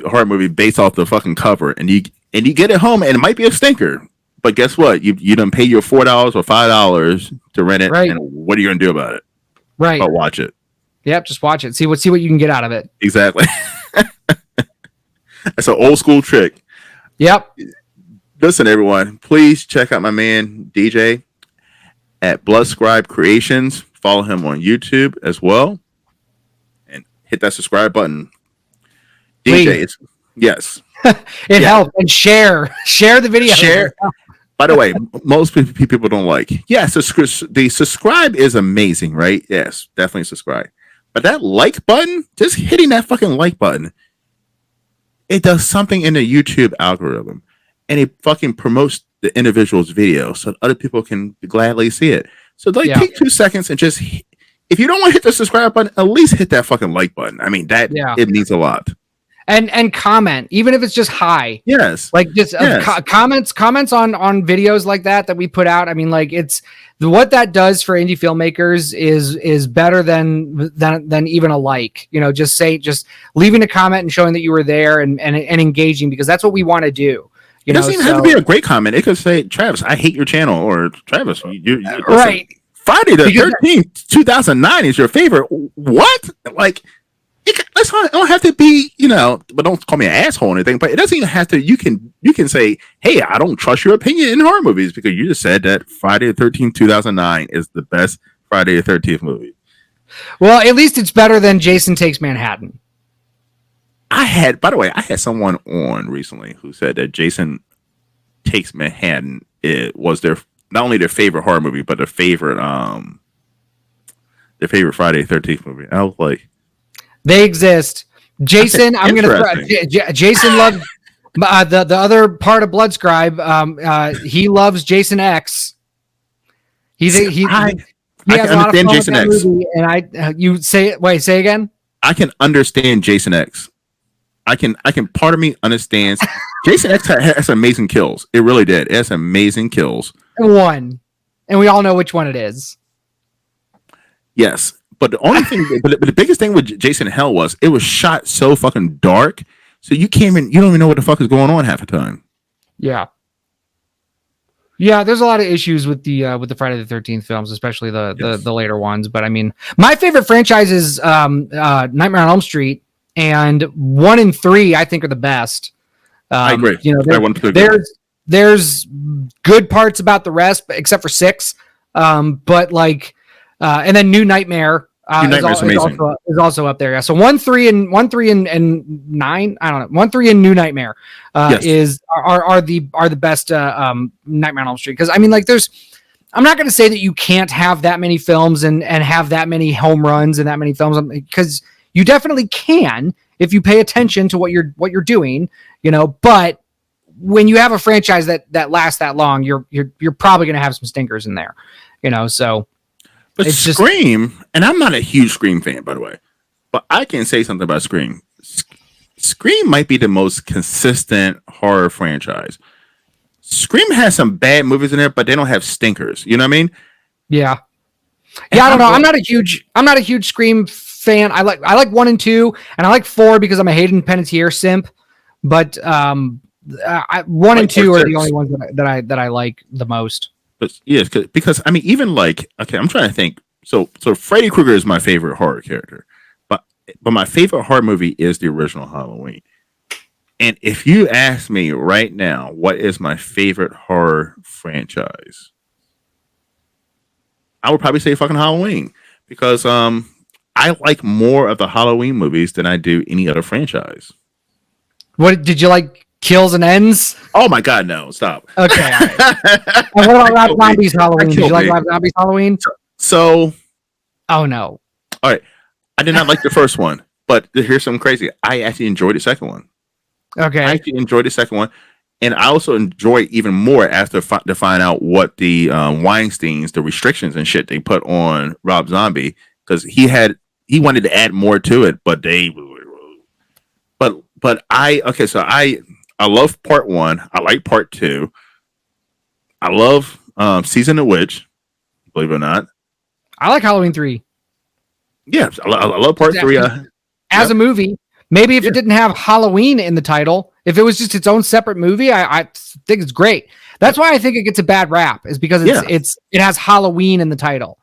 horror movie based off the fucking cover, and you get it home, and it might be a stinker. But guess what? You done pay your $4 or $5 to rent it, right. And what are you gonna do about it? Right. But watch it. Yep, just watch it. See what you can get out of it. Exactly. That's an old school trick. Yep. Listen, everyone, please check out my man DJ at Bloodscribe Creations. Follow him on YouTube as well, and hit that subscribe button. DJ, yes. It helps. And share the video. Share. By the way, most people don't like. Yes, the subscribe is amazing, right? Yes, definitely subscribe. But that like button, just hitting that fucking like button, it does something in the YouTube algorithm, and it fucking promotes the individual's video so other people can gladly see it. So take 2 seconds and just, if you don't want to hit the subscribe button, at least hit that fucking like button. I mean, it means a lot. And comment, even if it's just hi. Yes. Like just comments on videos like that we put out. I mean, like it's what that does for indie filmmakers is better than even a like. Just leaving a comment and showing that you were there and engaging, because that's what we want to do. It doesn't even have to be a great comment. It could say, Travis, I hate your channel, or Travis, you right. Friday the Because 13th, 2009 is your favorite. What? Like, let's not, it don't have to be, but don't call me an asshole or anything, but it doesn't even have to, you can say, hey, I don't trust your opinion in horror movies because you just said that Friday the 13th, 2009 is the best Friday the 13th movie. well, at least it's better than Jason Takes Manhattan. By the way, I had someone on recently who said that Jason Takes Manhattan was not only their favorite horror movie, but their favorite Friday the 13th movie. And I was like, they exist. Jason, I'm gonna Jason loves the other part of Bloodscribe. He loves Jason X. He has a lot of fun with that movie. And say again. I can understand Jason X. I can part of me understands Jason X has amazing kills. It really did. It has amazing kills. One. And we all know which one it is. Yes. But the only thing, but the biggest thing with Jason Hell was it was shot so fucking dark. So you don't even know what the fuck is going on half the time. Yeah. Yeah, there's a lot of issues with the Friday the 13th films, especially the later ones. But I mean, my favorite franchise is Nightmare on Elm Street, and 1 and 3 I think are the best. I agree. There's good parts about the rest, except for 6. But like, and then New Nightmare. Is also up there. Yeah. So 1, 3, and 9. I don't know. 1, 3, and New Nightmare are the best Nightmare on Elm Street. Because I mean, like, I'm not going to say that you can't have that many films and have that many home runs and that many films, because you definitely can if you pay attention to what you're doing. But when you have a franchise that lasts that long, you're probably going to have some stinkers in there. So. But it's Scream, and I'm not a huge Scream fan, by the way, but I can say something about Scream. Scream might be the most consistent horror franchise. Scream has some bad movies in there, but they don't have stinkers. You know what I mean? Yeah. Yeah, I don't know. I'm not a huge Scream fan. I like 1 and 2, and I like 4 because I'm a Hayden Panettiere simp. But 1 and 2 are the only ones that I like the most. But yes, because I mean, even like, okay, I'm trying to think. So Freddy Krueger is my favorite horror character, but my favorite horror movie is the original Halloween. And if you ask me right now, what is my favorite horror franchise, I would probably say fucking Halloween, because I like more of the Halloween movies than I do any other franchise. What did you like? Kills and Ends? Oh my god, no! Stop. Okay. All right. What about Rob Zombie's Halloween? Did you like Rob Zombie's Halloween? So. Oh no. All right. I did not like the first one, but here's something crazy. I actually enjoyed the second one. Okay. I actually enjoyed the second one, and I also enjoy it even more after to find out what the Weinsteins, the restrictions and shit they put on Rob Zombie, because he wanted to add more to it, but I love part 1. I like part 2. I love Season of the Witch, believe it or not. I like Halloween 3. Yeah, I love part 3. As a movie, maybe if it didn't have Halloween in the title, if it was just its own separate movie, I think it's great. That's why I think it gets a bad rap, is because it has Halloween in the title.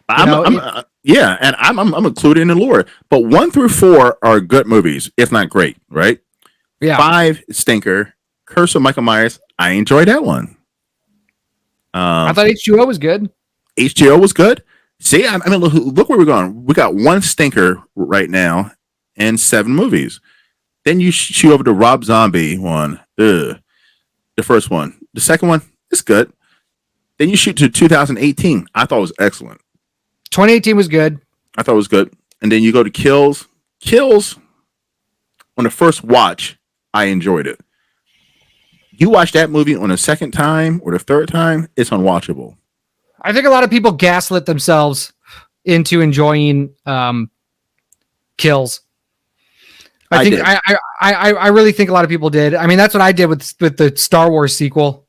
I'm included in the lore. But 1 through 4 are good movies, if not great, right? Yeah. 5, stinker. Curse of Michael Myers. I enjoyed that one. I thought H2O was good. H2O was good. See, I mean, look where we're going. We got 1 stinker right now and 7 movies. Then you shoot over the Rob Zombie one. The first one. The second one is good. Then you shoot to 2018. I thought it was excellent. 2018 was good. I thought it was good. And then you go to Kills. Kills, on the first watch, I enjoyed it. You watch that movie on the second time or the third time, it's unwatchable. I think a lot of people gaslit themselves into enjoying Kills. I really think a lot of people did. I mean, that's what I did with the Star Wars sequel,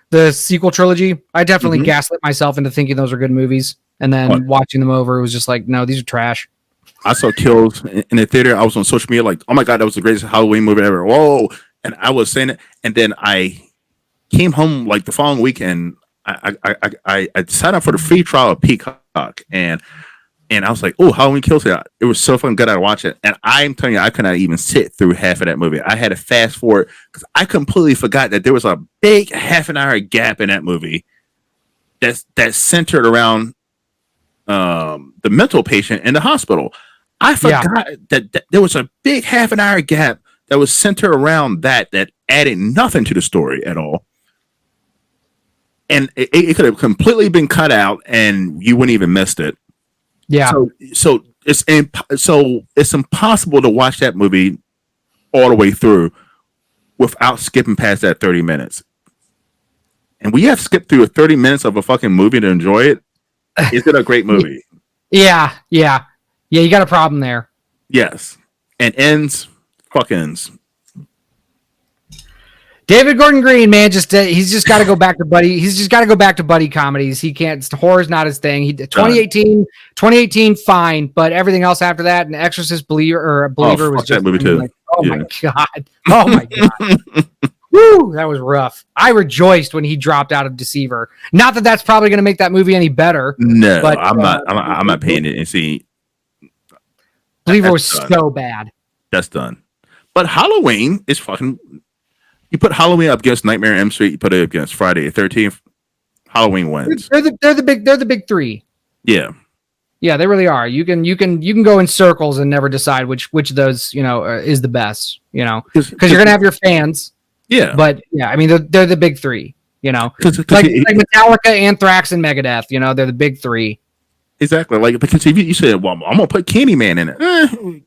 the sequel trilogy. I definitely gaslit myself into thinking those were good movies, and then watching them over, it was just like, no, these are trash. I saw Kills in the theater. I was on social media like, oh my god, that was the greatest Halloween movie ever. Whoa! And I was saying it, and then I came home like the following week, and I signed up for the free trial of Peacock, and I was like, oh, Halloween Kills. It was so fun, good to watch it. And I'm telling you, I could not even sit through half of that movie. I had to fast forward because I completely forgot that there was a big half an hour gap in that movie that's centered around the mental patient in the hospital. I forgot that there was a big half an hour gap that was centered around that added nothing to the story at all. And it could have completely been cut out, and you wouldn't even missed it. Yeah. So it's impossible to watch that movie all the way through without skipping past that 30 minutes. And we have skipped through 30 minutes of a fucking movie to enjoy it. Is it a great movie? Yeah. You got a problem there. Yes. And ends. Fuck ends. David Gordon Green, man, he's just got to go back to buddy. He's just got to go back to buddy comedies. He can't. Horror's not his thing. 2018, fine, but everything else after that, and Exorcist Believer was just that movie too. Like, my god, oh my god, woo, that was rough. I rejoiced when he dropped out of Deceiver. Not that that's probably going to make that movie any better. No, but I'm not paying it. And see, Believer was so bad. That's done. But Halloween is fucking. You put Halloween up against Nightmare on Elm Street. You put it against Friday the 13th. Halloween wins. They're the big three. Yeah, they really are. You can go in circles and never decide which of those is the best. Because you're gonna have your fans. Yeah, but yeah, I mean they're the big three. Like Metallica, Anthrax, and Megadeth. They're the big three. Exactly. Like because if you said, "Well, I'm gonna put Candyman in it,"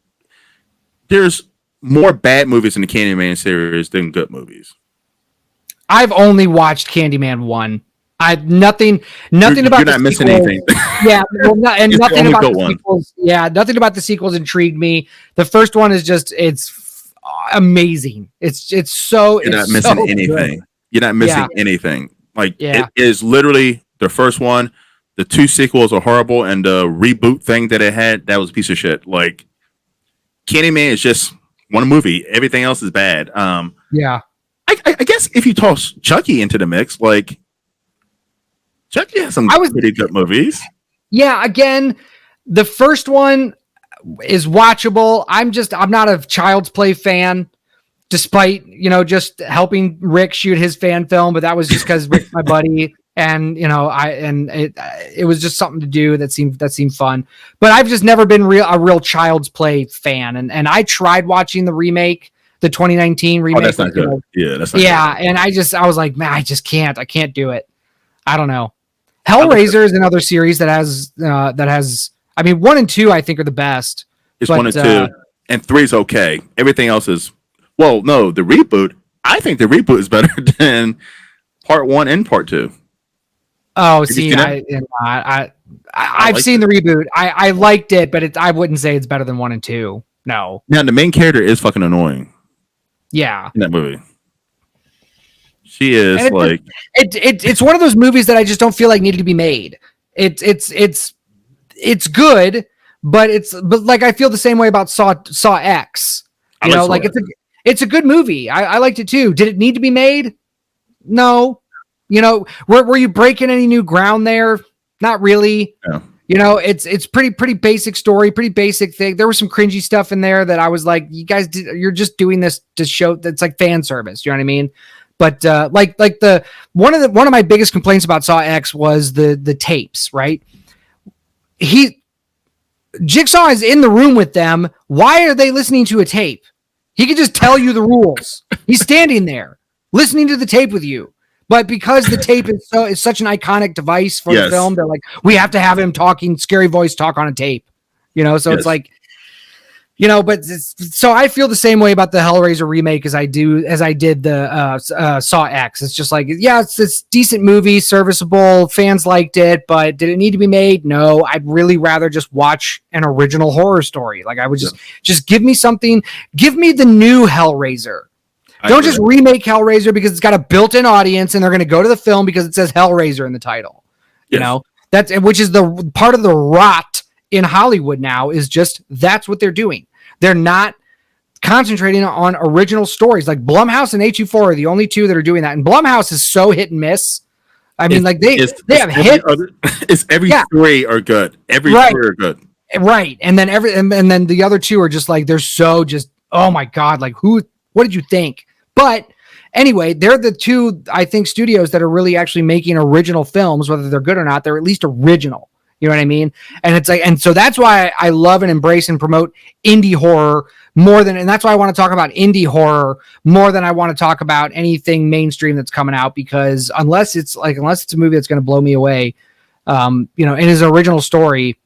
there's more bad movies in the Candyman series than good movies. I've only watched Candyman 1. Nothing about you're the not missing sequels. anything. Yeah, nothing about the one. sequels. Yeah, nothing about the sequels intrigued me. The first one is it's amazing. You're not missing anything. Good. You're not missing anything. Like it is literally the first one. The 2 sequels are horrible, and the reboot thing that it had, that was a piece of shit. Like Candyman is just one movie. Everything else is bad. Yeah. I guess if you toss Chucky into the mix, like Chucky has some pretty good movies. Yeah, again, the first one is watchable. I'm not a Child's Play fan, despite just helping Rick shoot his fan film, but that was just because Rick's my buddy. And it was just something to do that seemed fun. But I've just never been a real Child's Play fan. And I tried watching the remake, the 2019 remake. Oh, that's not good. Yeah, that's not good. And I was like, man, I just can't. I can't do it. I don't know. Hellraiser is another series that has. I mean, 1 and 2 I think are the best. It's 1 and 2, and 3 is okay. Everything else is. Well, no, the reboot. I think the reboot is better than part 1 and part 2. Oh, see, I've seen the reboot. I liked it, but I wouldn't say it's better than 1 and 2. No. Now the main character is fucking annoying. Yeah. In that movie, she is it's one of those movies that I just don't feel like needed to be made. It's good, but like I feel the same way about Saw X. It's a good movie. I liked it too. Did it need to be made? No. Were you breaking any new ground there? Not really. Yeah. It's pretty basic story, pretty basic thing. There was some cringy stuff in there that I was like, you guys, you're just doing this to show that's like fan service. You know what I mean? But like one of my biggest complaints about Saw X was the tapes. Right? Jigsaw is in the room with them. Why are they listening to a tape? He could just tell you the rules. He's standing there listening to the tape with you. But because the tape is such an iconic device for the film, they're like, we have to have him talking scary voice talk on a tape, So it's like, but so I feel the same way about the Hellraiser remake as I did the Saw X. It's just like, yeah, it's this decent movie, serviceable, fans liked it, but did it need to be made? No, I'd really rather just watch an original horror story. Like I would just give me something, give me the new Hellraiser. Don't just remake Hellraiser because it's got a built-in audience and they're going to go to the film because it says Hellraiser in the title. Yes. Which is the part of the rot in Hollywood now is just that's what they're doing. They're not concentrating on original stories. Like Blumhouse and A24 are the only two that are doing that. And Blumhouse is so hit and miss. I mean, like they have every hits. other, it's every Yeah. three are good. Every Right. three are good. Right. And then and then the other two are just like, they're so just, oh my God, like what did you think? But anyway, they're the two, I think, studios that are really actually making original films, whether they're good or not, they're at least original. You know what I mean? And it's like, and so that's why I love and embrace and promote indie horror more than, and that's why I want to talk about indie horror more than I want to talk about anything mainstream that's coming out, because unless it's a movie that's going to blow me away, you know, in his original story,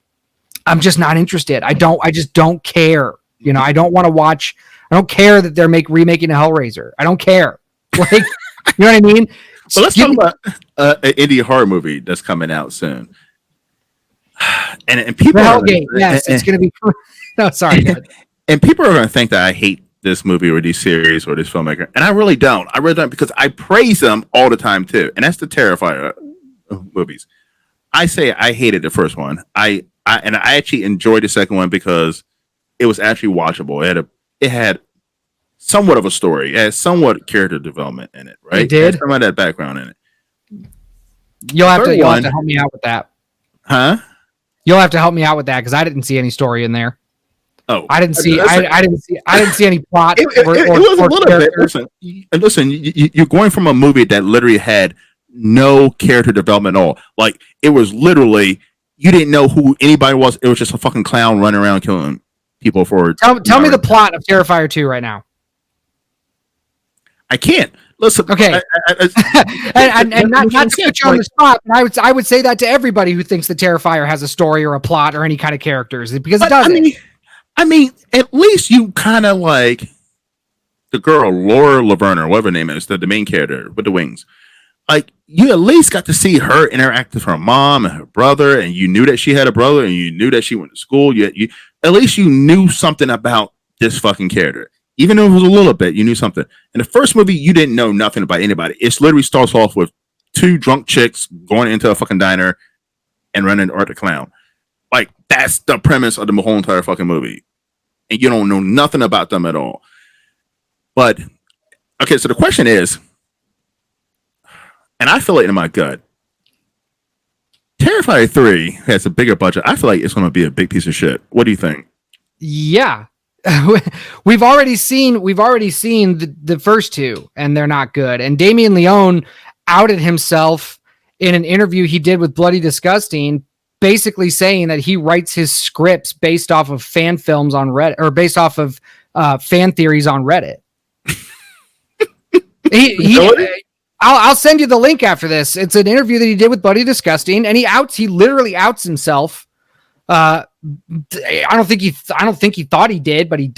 I'm just not interested. I just don't care. You know, I don't want to watch. I don't care that they're remaking a Hellraiser. I don't care. Like, you know what I mean? Well, let's talk about an indie horror movie that's coming out soon. And people Hellgate. Yes, it's going to be. No, sorry. And people are going to think that I hate this movie or this series or this filmmaker, and I really don't. I really don't, because I praise them all the time too. And that's the Terrifier movies. I say I hated the first one. I actually enjoyed the second one because it was actually watchable. It had somewhat of a story. It had somewhat character development in it, right? It did. It had some of that background in it. You'll have to help me out with that. Huh? You'll have to help me out with that, because I didn't see any story in there. Oh, I didn't see any plot. It was a little bit. Listen, you're going from a movie that literally had no character development at all. Like, it was literally, you didn't know who anybody was. It was just a fucking clown running around killing people for. Tell me the plot of Terrifier 2 right now. I can't. Listen. Okay. And not to put you on the spot, but I would say that to everybody who thinks the Terrifier has a story or a plot or any kind of characters, because it doesn't. I mean, at least you kind of like the girl, Laura Laverne, or whatever her name is, the main character with the wings. Like, you at least got to see her interact with her mom and her brother, and you knew that she had a brother, and you knew that she went to school. You at least you knew something about this fucking character. Even though it was a little bit, you knew something. In the first movie, you didn't know nothing about anybody. It literally starts off with two drunk chicks going into a fucking diner and running Art the Clown. Like, that's the premise of the whole entire fucking movie. And you don't know nothing about them at all. But, okay, so the question is, and I feel it in my gut, Terrifier 3 has a bigger budget. I feel like it's going to be a big piece of shit. What do you think? Yeah. We've already seen the first two, and they're not good. And Damien Leone outed himself in an interview he did with Bloody Disgusting, basically saying that he writes his scripts based off of fan films on Reddit, or based off of fan theories on Reddit. I'll send you the link after this. It's an interview that he did with Bloody Disgusting, and he literally outs himself. I don't think he thought he did, but he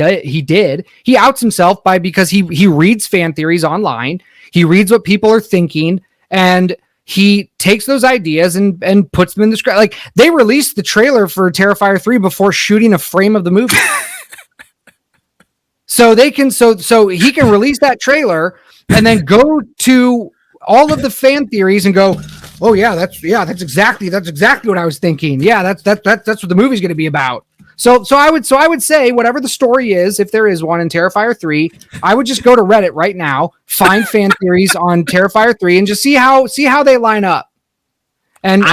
did. He outs himself because he reads fan theories online. He reads what people are thinking, and he takes those ideas and puts them in the script. Like, they released the trailer for Terrifier 3 before shooting a frame of the movie. So he can release that trailer and then go to all of the fan theories and go, oh yeah, that's exactly what I was thinking. Yeah, that's what the movie's going to be about. So I would say, whatever the story is, if there is one in Terrifier 3, I would just go to Reddit right now, find fan theories on Terrifier 3, and just see how they line up. And wow.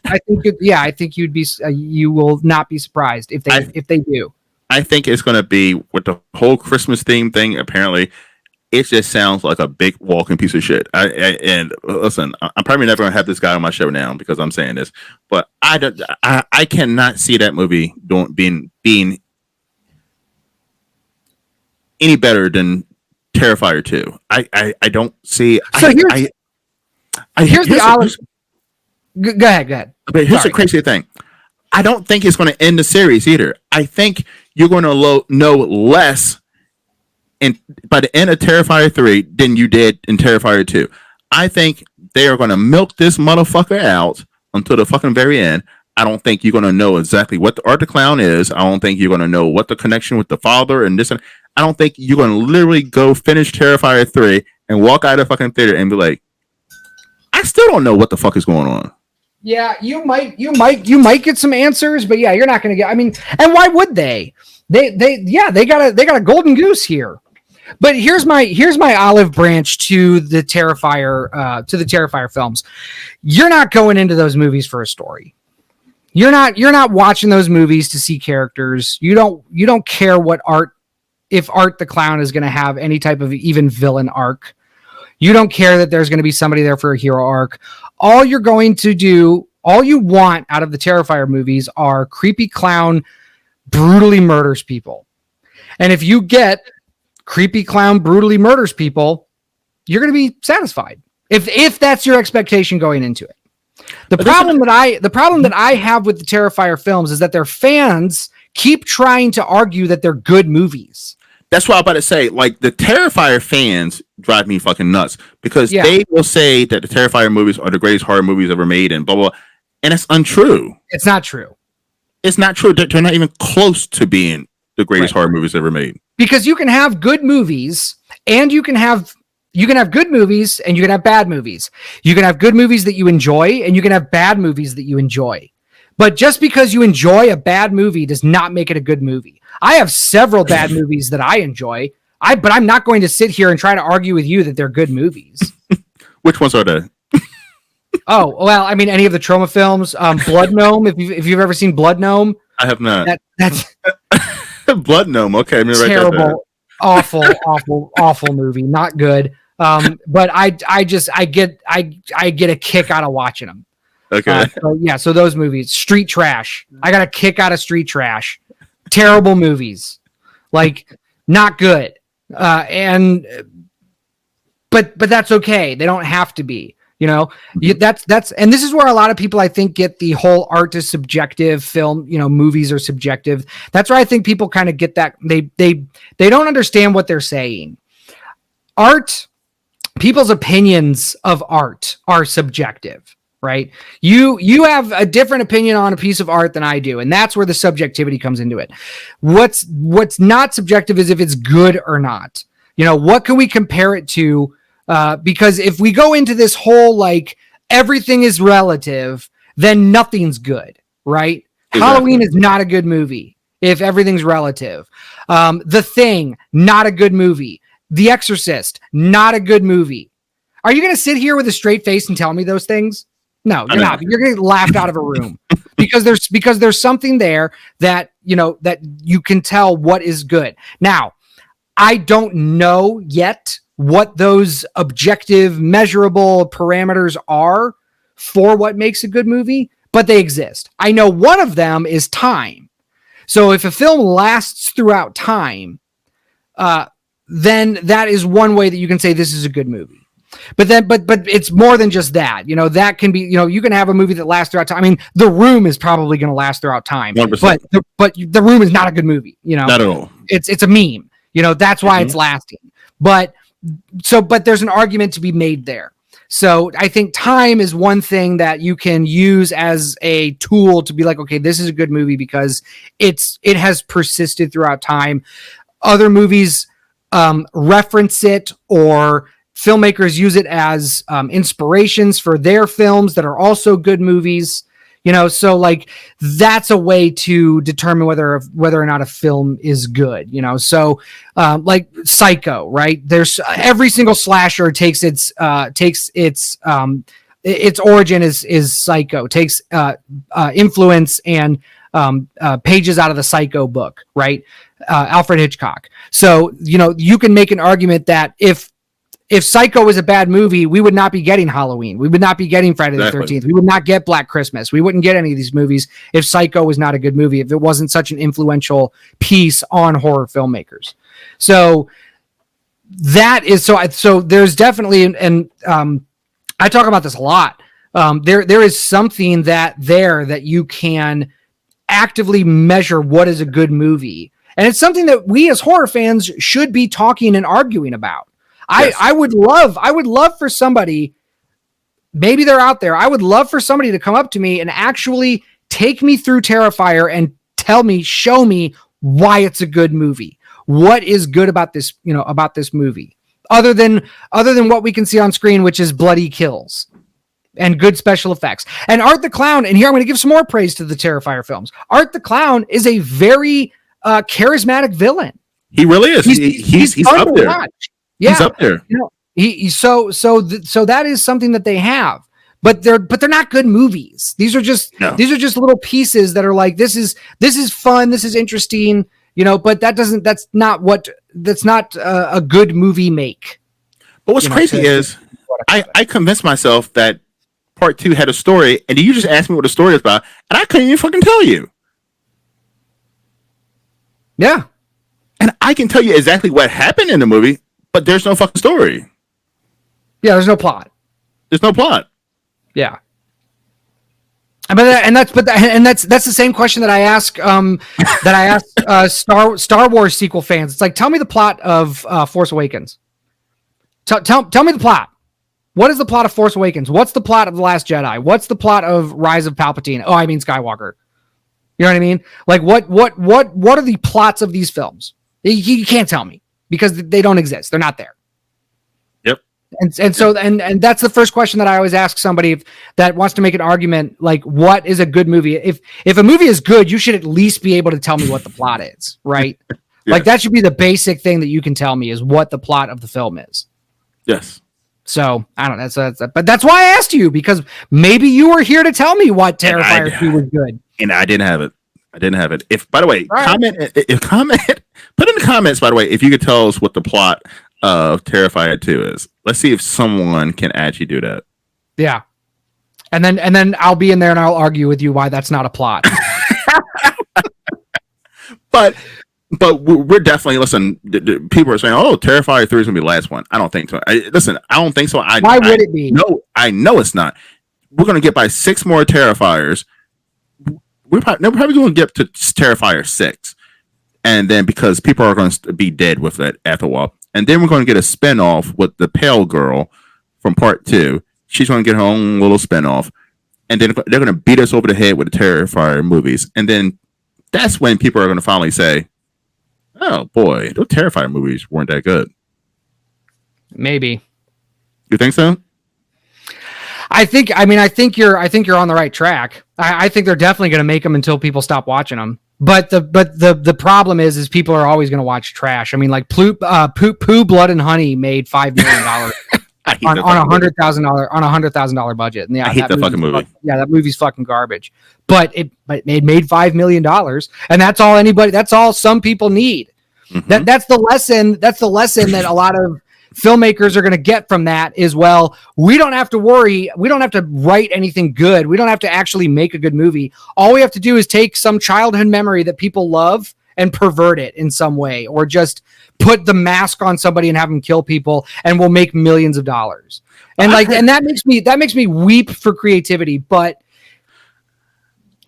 I think you will not be surprised if they do. I think it's going to be with the whole Christmas theme thing. Apparently, it just sounds like a big walking piece of shit. And listen, I'm probably never going to have this guy on my show now because I'm saying this, but I cannot see that movie being any better than Terrifier 2. I don't see. So here's the olive. Go ahead. But here's the crazy thing. I don't think it's going to end the series either. I think you're going to know less by the end of Terrifier 3 than you did in Terrifier 2. I think they are going to milk this motherfucker out until the fucking very end. I don't think you're going to know exactly what the Art the Clown is. I don't think you're going to know what the connection with the father and this. And I don't think you're going to literally go finish Terrifier 3 and walk out of the fucking theater and be like, I still don't know what the fuck is going on. Yeah, you might get some answers, but yeah, you're not going to get. I mean, and why would they? They got a golden goose here. But here's my olive branch to the Terrifier films. You're not going into those movies for a story. You're not watching those movies to see characters. You don't care if Art the Clown is going to have any type of even villain arc. You don't care that there's going to be somebody there for a hero arc. All you want out of the Terrifier movies are creepy clown brutally murders people. And if you get creepy clown brutally murders people, you're going to be satisfied. If that's your expectation going into it. The problem that I have with the Terrifier films is that their fans keep trying to argue that they're good movies. That's what I'm about to say. Like, the Terrifier fans drive me fucking nuts because they will say that the Terrifier movies are the greatest horror movies ever made and blah, blah, blah. And it's untrue. It's not true. It's not true. They're not even close to being the greatest horror movies ever made. Because you can have good movies and you can have good movies and you can have bad movies. You can have good movies that you enjoy and you can have bad movies that you enjoy. But just because you enjoy a bad movie does not make it a good movie. I have several bad movies that I enjoy. But I'm not going to sit here and try to argue with you that they're good movies. Which ones are they? Oh, well, I mean, any of the Trauma films, Blood Gnome. If you've ever seen Blood Gnome, I have not. That's Blood Gnome. Okay, I'm gonna terrible, awful movie. Not good. But I get a kick out of watching them. Okay. So those movies, Street Trash. I got a kick out of Street Trash. Terrible movies, like not good. But that's okay. They don't have to be. You know, that's and this is where a lot of people I think get the whole art is subjective, film, movies are subjective. That's where I think people kind of get that they don't understand what they're saying. Art, people's opinions of art are subjective, right? You have a different opinion on a piece of art than I do, and that's where the subjectivity comes into it. What's not subjective is if it's good or not. What can we compare it to? Because if we go into this whole like everything is relative, then nothing's good, right? Exactly. Halloween is not a good movie if everything's relative. The Thing, not a good movie. The Exorcist, not a good movie. Are you going to sit here with a straight face and tell me those things? No, you're not. You're going to get laughed out of a room because there's something there that that you can tell what is good. Now, I don't know yet what those objective, measurable parameters are for what makes a good movie, but they exist. I know one of them is time. So if a film lasts throughout time, then that is one way that you can say this is a good movie. But it's more than just that. That can be, you can have a movie that lasts throughout time. I mean, The Room is probably going to last throughout time, 100%. but The Room is not a good movie. Not at all. It's a meme. That's why it's lasting. But there's an argument to be made there. So I think time is one thing that you can use as a tool to be like, okay, this is a good movie because it has persisted throughout time. Other movies reference it, or filmmakers use it as inspirations for their films that are also good movies. So like that's a way to determine whether or not a film is good. So like Psycho, right? There's every single slasher takes its origin is Psycho, takes influence and pages out of the Psycho book, right? Alfred Hitchcock. So you can make an argument that if Psycho was a bad movie, we would not be getting Halloween. We would not be getting Friday the 13th. We would not get Black Christmas. We wouldn't get any of these movies if Psycho was not a good movie, if it wasn't such an influential piece on horror filmmakers. So that is so there's definitely, and I talk about this a lot. There is something that you can actively measure what is a good movie. And it's something that we as horror fans should be talking and arguing about. Yes. I would love for somebody, maybe they're out there, I would love for somebody to come up to me and actually take me through Terrifier and show me why it's a good movie. What is good about this, about this movie? Other than what we can see on screen, which is bloody kills and good special effects. And Art the Clown, and here I'm going to give some more praise to the Terrifier films. Art the Clown is a very charismatic villain. He really is. He's fun up to there. watch. He's Yeah, up there. you know, so that is something that they have, but they're not good movies. These are just No. little pieces that are like, this is fun, this is interesting, but that's not a good movie make. But what's crazy is I convinced myself that part 2 had a story, and you just asked me what the story is about, and I couldn't even fucking tell you. Yeah. And I can tell you exactly what happened in the movie, but there's no fucking story. Yeah, there's no plot. There's no plot. Yeah. That's the same question that I ask Star Wars sequel fans. It's like, tell me the plot of Force Awakens. Tell me the plot. What is the plot of Force Awakens? What's the plot of The Last Jedi? What's the plot of Rise of Palpatine? Oh, I mean Skywalker. You know what I mean? Like, what are the plots of these films? You can't tell me because they don't exist. They're not there. Yep. And so that's the first question that I always ask somebody that wants to make an argument. Like, what is a good movie? If a movie is good, you should at least be able to tell me what the plot is, right? Yes. Like, that should be the basic thing that you can tell me is what the plot of the film is. Yes. So I don't know. But that's why I asked you, because maybe you were here to tell me what Terrifier 2 was good. And I didn't have it. If, by the way, comment, put in the comments, by the way, if you could tell us what the plot of Terrifier 2 is. Let's see if someone can actually do that. Yeah. And then I'll be in there and I'll argue with you why that's not a plot. But we're definitely, listen, people are saying, oh, Terrifier 3 is going to be the last one. I don't think so. I don't think so. Why would it be? No, I know it's not. We're going to get by 6 more Terrifiers. We're probably going to get to Terrifier 6. And then, because people are going to be dead with it after a while. And then we're going to get a spinoff with the Pale Girl from part 2. She's going to get her own little spinoff. And then they're going to beat us over the head with the Terrifier movies. And then that's when people are going to finally say, oh boy, those Terrifier movies weren't that good. Maybe. You think so? I think you're on the right track. I think they're definitely going to make them until people stop watching them. But the problem is people are always going to watch trash. I mean, like Poo, Blood and Honey made $5 million on $100,000 budget. And yeah, I hate that fucking movie. That movie's fucking made $5 million, and that's all some people need. Mm-hmm. That's the lesson that a lot of filmmakers are going to get from that is, well, we don't have to worry. We don't have to write anything good. We don't have to actually make a good movie. All we have to do is take some childhood memory that people love and pervert it in some way, or just put the mask on somebody and have them kill people, and we'll make millions of dollars. And and that makes me weep for creativity. But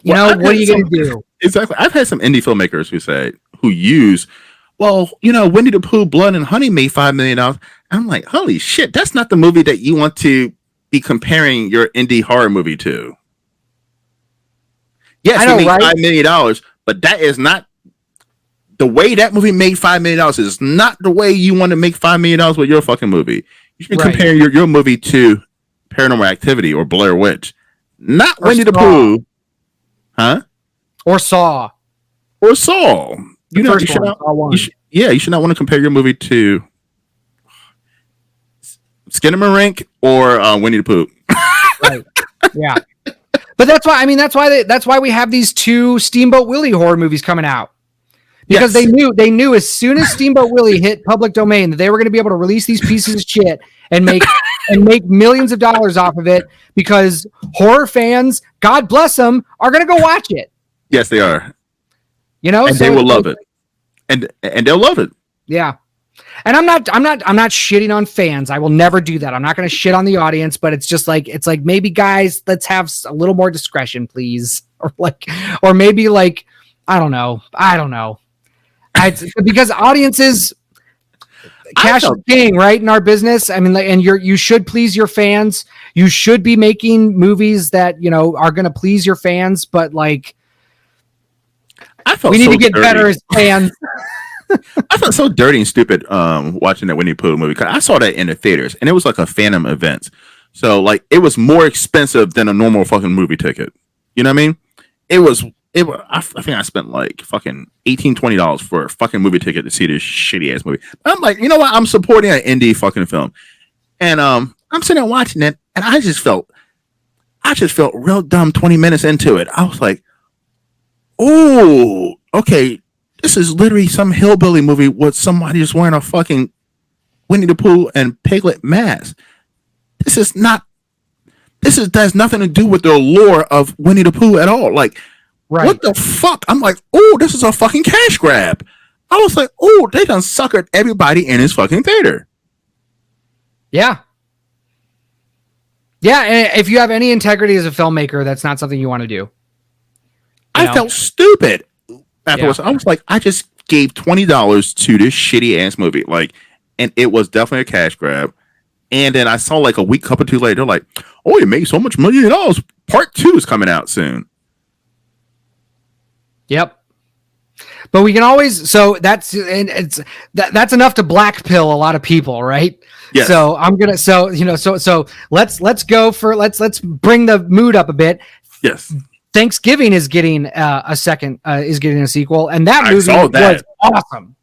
what are you going to do? Exactly. I've had some indie filmmakers who use, Winnie the Pooh, Blood and Honey made $5 million. I'm like, holy shit, that's not the movie that you want to be comparing your indie horror movie to. Yes, it made $5 million, but that is not the way that movie made $5 million. Is not the way you want to make $5 million with your fucking movie. You should be comparing your movie to Paranormal Activity or Blair Witch, not Winnie the Pooh, huh? Or Saw. You should not want to compare your movie to Skinamarink or Winnie the Pooh. Right. Yeah. But that's why we have these 2 Steamboat Willie horror movies coming out. Because they knew as soon as Steamboat Willie hit public domain that they were going to be able to release these pieces of shit and make millions of dollars off of it, because horror fans, God bless them, are going to go watch it. Yes, they are. And they will love it. And they'll love it. Yeah. And I'm not shitting on fans. I will never do that. I'm not going to shit on the audience, but it's like maybe, guys, let's have a little more discretion, please. Or maybe I don't know. Because audiences, cash is king, right? In our business. I mean, and you should please your fans. You should be making movies that, are going to please your fans, but we need to get better as fans. I felt so dirty and stupid watching that Winnie the Pooh movie, because I saw that in the theaters and it was like a Phantom event. So it was more expensive than a normal fucking movie ticket. You know what I mean? It was I think I spent like fucking $18-$20 for a fucking movie ticket to see this shitty ass movie. I'm like, you know what? I'm supporting an indie fucking film, and I'm sitting there watching it, and I just felt real dumb 20 minutes into it. I was like, oh, okay, this is literally some hillbilly movie with somebody just wearing a fucking Winnie the Pooh and Piglet mask. This is not. This is has nothing to do with the lore of Winnie the Pooh at all. Like, Right. what the fuck? I'm like, oh, this is a fucking cash grab. I was like, oh, they done suckered everybody in his fucking theater. Yeah. Yeah, and if you have any integrity as a filmmaker, that's not something you want to do. I felt stupid afterwards. Yeah. I was like, I just gave $20 to this shitty ass movie. Like, and it was definitely a cash grab. And then I saw like a week, couple two later, they're like, oh, you made so much $1 million. Part 2 is coming out soon. Yep. But we can always, so that's enough to black pill a lot of people, right? Yes. So I'm gonna, so you know, so let's go for let's bring the mood up a bit. Yes. Thanksgiving is getting a sequel, and that movie was awesome.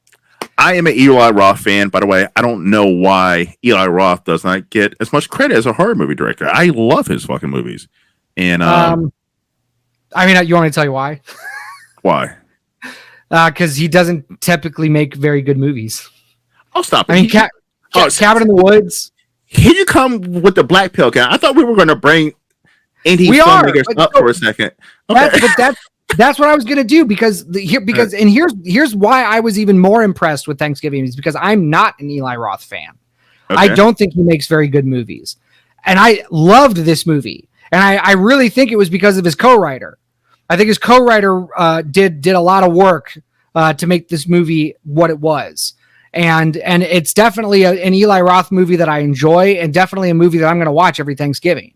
I am an Eli Roth fan, by the way. I don't know why Eli Roth does not get as much credit as a horror movie director. I love his fucking movies, and I mean, you want me to tell you why? Why? Because he doesn't typically make very good movies. I'll stop. I mean, Cabin in the Woods. Here you come with the black pill guy. I thought we were going to bring indie filmmakers up for a second. Okay. That's what I was gonna do because here's why I was even more impressed with Thanksgiving is because I'm not an Eli Roth fan. Okay. I don't think he makes very good movies, and I loved this movie, and I really think it was because of his co-writer. I think his co-writer did a lot of work to make this movie what it was, and it's definitely an Eli Roth movie that I enjoy, and definitely a movie that I'm going to watch every Thanksgiving.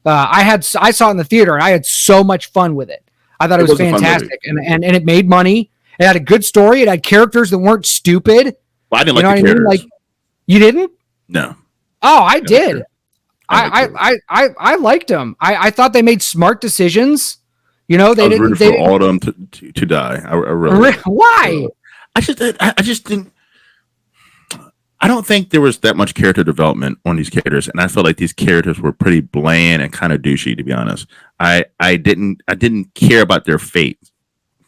I saw it in the theater, and I had so much fun with it. I thought it was fantastic, and it made money. It had a good story. It had characters that weren't stupid. Well, I didn't like the characters. I mean? Like, you didn't? No. Oh, I did. I liked them. I thought they made smart decisions. You know, they didn't. For all of them to die. I really. Why? I just didn't. I don't think there was that much character development on these characters, and I felt like these characters were pretty bland and kind of douchey, to be honest. I didn't care about their fate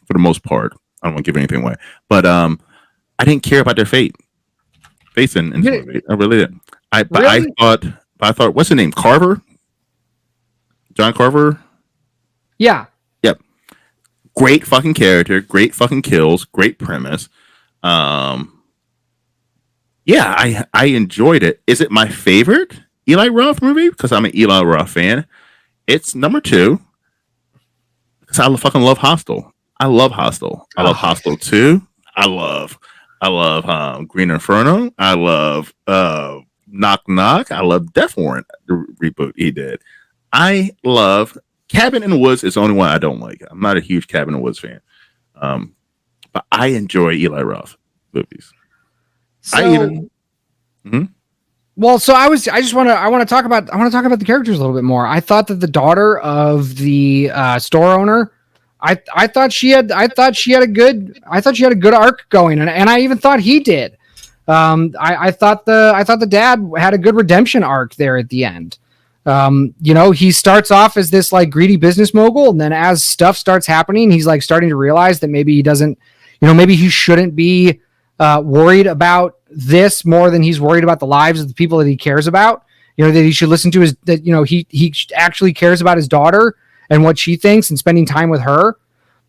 for the most part. I don't want to give anything away, but I didn't care about their fate. In this movie. I really did. I thought, what's his name? Carver? John Carver? Yeah. Yep. Great fucking character, great fucking kills, great premise. Yeah, I enjoyed it. Is it my favorite Eli Roth movie? Because I'm an Eli Roth fan. It's number 2. Because I fucking love Hostel. I love Hostel. I love Hostel 2. I love Green Inferno. I love Knock Knock. I love Death Warrant, the reboot he did. I love Cabin in the Woods. Is the only one I don't like. I'm not a huge Cabin in the Woods fan. But I enjoy Eli Roth movies. So, I want to talk about the characters a little bit more. I thought that the daughter of the store owner, I thought she had a good arc going, and I even thought he did. I thought the dad had a good redemption arc there at the end. You know, he starts off as this like greedy business mogul, and then as stuff starts happening, he's like starting to realize that maybe he doesn't, you know, maybe he shouldn't be worried about this more than he's worried about the lives of the people that he cares about. You know, that he should listen to he actually cares about his daughter and what she thinks and spending time with her.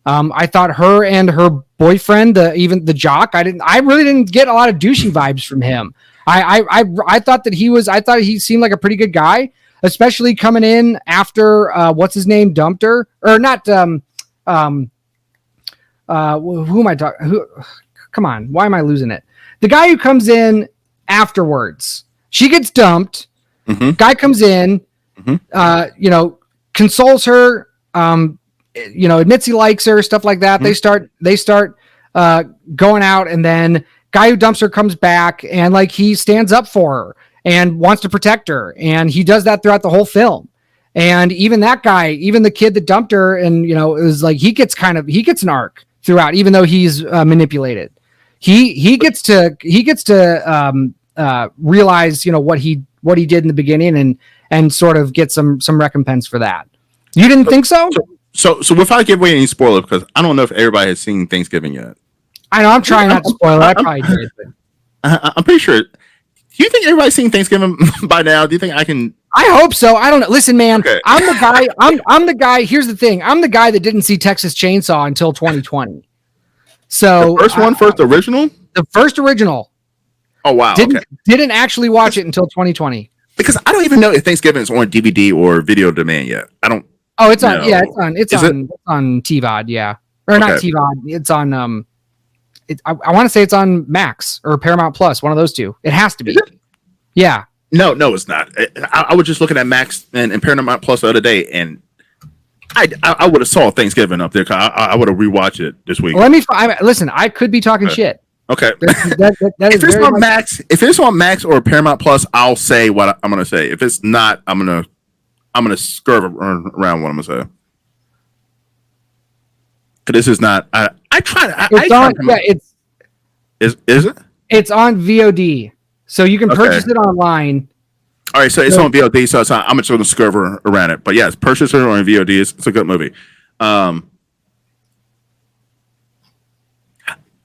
I thought her and her boyfriend, even the jock, I really didn't get a lot of douchey vibes from him. I thought he seemed like a pretty good guy, especially coming in after what's his name dumped her, or not. Who am I talking? Come on, why am I losing it? The guy who comes in afterwards, she gets dumped. Mm-hmm. Guy comes in, consoles her, admits he likes her, stuff like that. Mm-hmm. They start going out, and then guy who dumps her comes back, and like he stands up for her and wants to protect her, and he does that throughout the whole film. And even that guy, even the kid that dumped her, and it was like he gets an arc throughout, even though he's manipulated. He gets to realize what he did in the beginning, and sort of get some recompense for that. You didn't think so? So without giving away any spoiler, because I don't know if everybody has seen Thanksgiving yet. I know I'm trying not to spoil it. I probably did. I'm pretty sure. Do you think everybody's seen Thanksgiving by now? Do you think I can? I hope so. I don't know. Listen, man, okay. I'm the guy. I'm the guy. Here's the thing. I'm the guy that didn't see Texas Chainsaw until 2020. So first original. The first original. Oh wow. Didn't actually watch it until 2020. Because I don't even know if Thanksgiving is on DVD or video demand yet. I don't. Oh, it's on. Yeah, it's on TVOD. Yeah, or not TVOD. It's on. I want to say it's on Max or Paramount Plus. One of those two. It has to be. Yeah. No, it's not. I was just looking at Max and Paramount Plus the other day, and I would have saw Thanksgiving up there. I would have rewatched it this week. Well, listen. I could be talking shit. Okay. If it's on Max, if it's on Max or Paramount Plus, I'll say what I'm gonna say. If it's not, I'm gonna skirt around what I'm gonna say. Cause this is not. Is it? It's on VOD, so you can purchase it online. All right, so it's on VOD, so I'm just gonna skirt around it. But yes, purchase it on VOD. It's a good movie.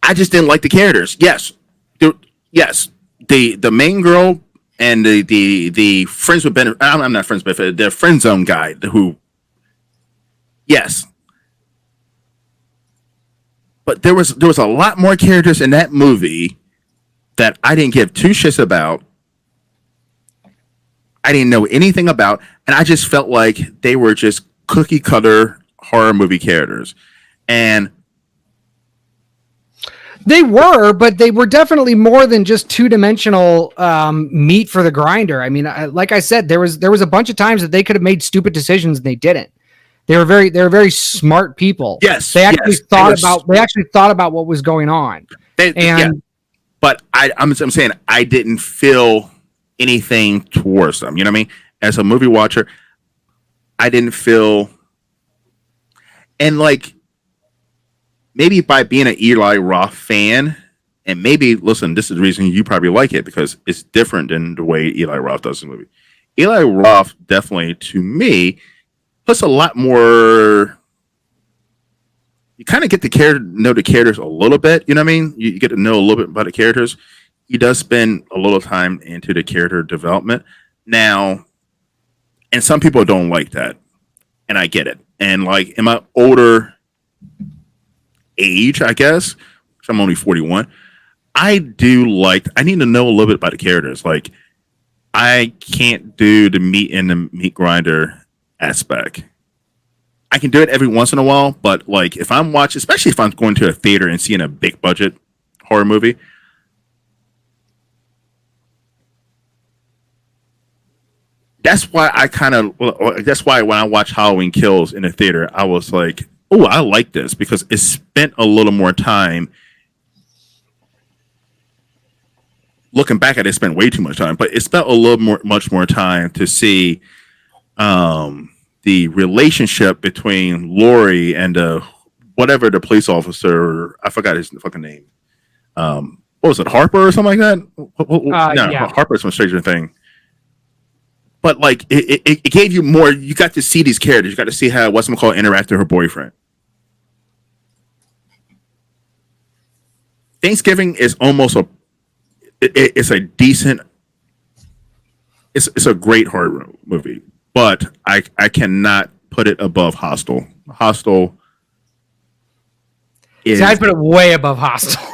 I just didn't like the characters. Yes, the main girl and the friends with Ben. I'm not friends with the friend zone guy who. Yes, but there was a lot more characters in that movie that I didn't give two shits about. I didn't know anything about, and I just felt like they were just cookie cutter horror movie characters, and. They were, but they were definitely more than just two-dimensional meat for the grinder. I mean, like I said, there was a bunch of times that they could have made stupid decisions and they didn't. They were very smart people. Yes, they actually thought about what was going on. But I'm saying I didn't feel anything towards them. You know what I mean? As a movie watcher, I didn't feel, and like. Maybe by being an Eli Roth fan, and maybe, listen, this is the reason you probably like it, because it's different than the way Eli Roth does the movie. Eli Roth definitely, to me, puts a lot more. You kind of get to know the characters a little bit. You know what I mean? You get to know a little bit about the characters. He does spend a little time into the character development. Now, and some people don't like that, and I get it. And like in my older age, I guess, I'm only 41. I need to know a little bit about the characters. Like, I can't do the meat and the meat grinder aspect. I can do it every once in a while, but like if I'm watching, especially if I'm going to a theater and seeing a big budget horror movie, that's why when I watch Halloween Kills in the theater, I was like, oh, I like this because it spent a little more time. Looking back at it, spent way too much time, but it spent much more time to see the relationship between Lori and whatever the police officer. I forgot his fucking name. What was it, Harper or something like that? Yeah. Harper's from Stranger Things. But like it gave you more. You got to see these characters. You got to see how whatchamacallit interact with her boyfriend. Thanksgiving is almost it's a decent. It's a great horror movie, but I cannot put it above Hostel. Hostel. I'd put it way above Hostel.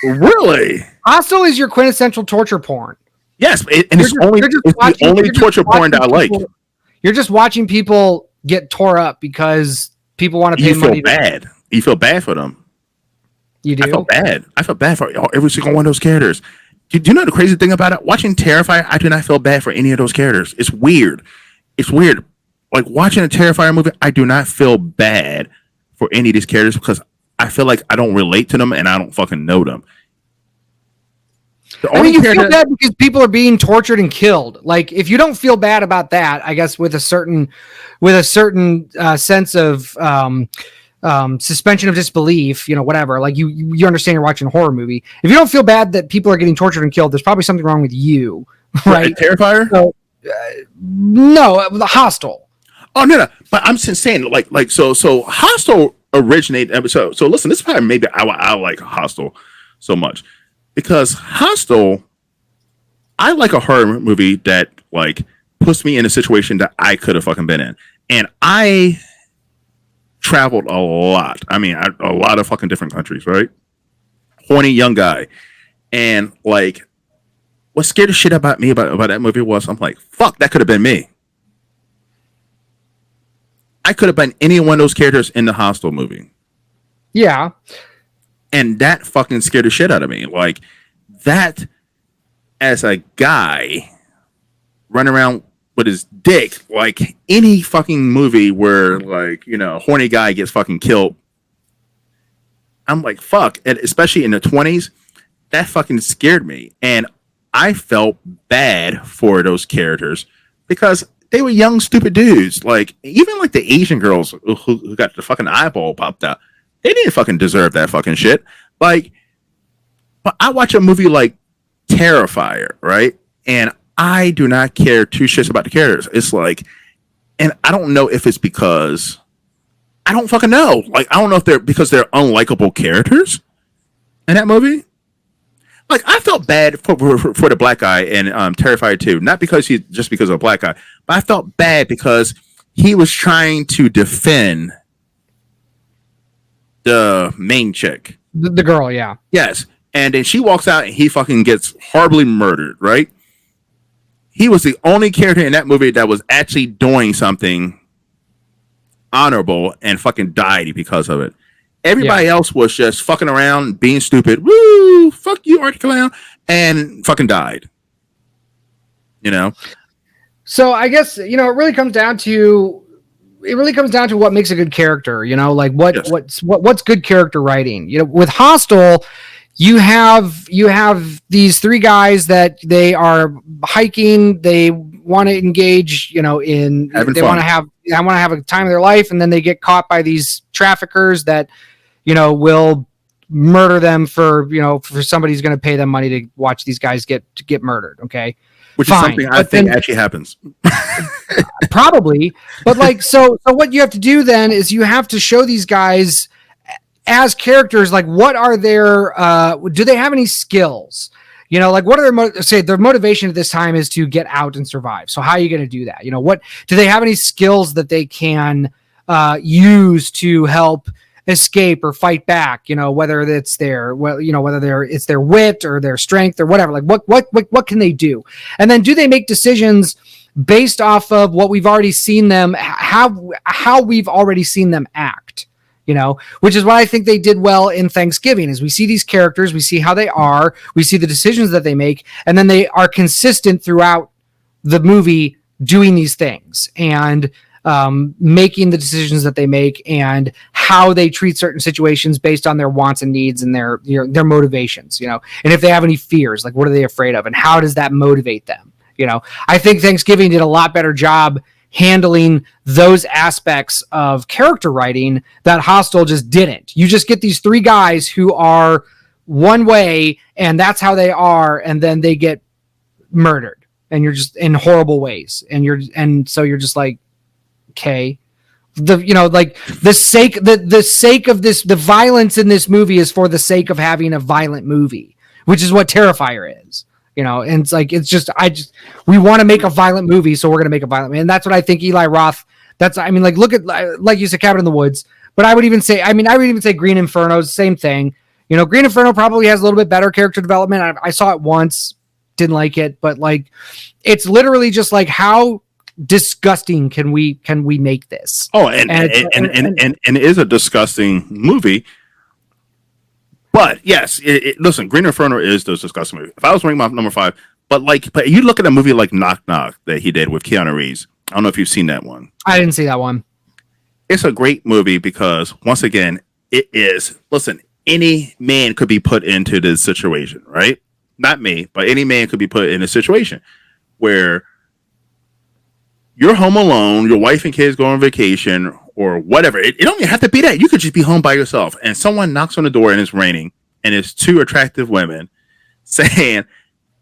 Really? Hostel is your quintessential torture porn. Yes, it's the only torture porn that I like. You're just watching people get tore up because people want to pay money. You feel bad for them. You do? I felt bad for every single one of those characters. Do you know the crazy thing about it? Watching Terrifier, I do not feel bad for any of those characters. It's weird. Like watching a Terrifier movie, I do not feel bad for any of these characters because I feel like I don't relate to them and I don't fucking know them. The I only mean, you feel character. bad because people are being tortured and killed. Like, if you don't feel bad about that, I guess with a certain sense of suspension of disbelief, whatever. Like you understand you're watching a horror movie. If you don't feel bad that people are getting tortured and killed, there's probably something wrong with you, right? Terrifier? So, no, the Hostel. Oh no, no. But I'm just saying, so Hostel originated. So listen, this is probably maybe I like Hostel so much because Hostel, I like a horror movie that like puts me in a situation that I could have fucking been in, and I traveled a lot. I mean, a lot of fucking different countries, right? Horny young guy, and like, what scared the shit about me about that movie was I'm like, fuck, that could have been me. I could have been any one of those characters in the Hostel movie. Yeah. And that fucking scared the shit out of me. Like, that as a guy running around with his dick, like any fucking movie where, like, a horny guy gets fucking killed. I'm like, fuck. And especially in the 20s, that fucking scared me. And I felt bad for those characters because they were young, stupid dudes. Like, even like the Asian girls who got the fucking eyeball popped out, they didn't fucking deserve that fucking shit. Like, but I watch a movie like Terrifier, right? And I do not care two shits about the characters. It's like, and I don't know if it's because I don't fucking know. Like, I don't know if they're because they're unlikable characters in that movie. Like, I felt bad for the black guy in Terrifier 2, not because he's just because of a black guy, but I felt bad because he was trying to defend the main chick. The girl, yeah. Yes. And then she walks out and he fucking gets horribly murdered, right? He was the only character in that movie that was actually doing something honorable and fucking died because of it. Everybody else was just fucking around, being stupid. Woo! Fuck you, Art Clown, and fucking died. So I guess it really comes down to what makes a good character. Like what's good character writing. With Hostel, you have these three guys that they are hiking. They want to engage. They want to have a time of their life, and then they get caught by these traffickers that will murder them for somebody's going to pay them money to watch these guys get murdered. Okay. Which is something I think actually happens. Probably. But so what you have to do then is you have to show these guys as characters, like what are their, do they have any skills? Like what are their motivation at this time is to get out and survive. So how are you going to do that? What do they have any skills that they can use to help escape or fight back, whether it's it's their wit or their strength or whatever, like what can they do? And then do they make decisions based off of what we've already seen them, how we've already seen them act, which is what I think they did well in Thanksgiving is we see these characters, we see how they are, we see the decisions that they make, and then they are consistent throughout the movie doing these things and making the decisions that they make and how they treat certain situations based on their wants and needs and their motivations, and if they have any fears, like what are they afraid of and how does that motivate them? I think Thanksgiving did a lot better job handling those aspects of character writing that Hostel just didn't. You just get these three guys who are one way and that's how they are, and then they get murdered and you're just in horrible ways, and so you're just like, okay, the sake of this, the violence in this movie is for the sake of having a violent movie, which is what Terrifier is, and it's like, we want to make a violent movie, so we're going to make a violent movie. And that's what I think Eli Roth, look at, like you said, Cabin in the Woods, but I would even say Green Inferno, same thing. Green Inferno probably has a little bit better character development. I saw it once, didn't like it, but like, it's literally just like, how disgusting can we make this? Oh, and it is a disgusting movie. But yes, listen, Green Inferno is the disgusting movie. If I was ranking my number 5, but you look at a movie like Knock Knock that he did with Keanu Reeves. I don't know if you've seen that one. I didn't see that one. It's a great movie because once again, it is. Listen, any man could be put into this situation, right? not me, but any man could be put in a situation where you're home alone, your wife and kids go on vacation or whatever. It don't even have to be that. You could just be home by yourself and someone knocks on the door and it's raining and it's two attractive women saying,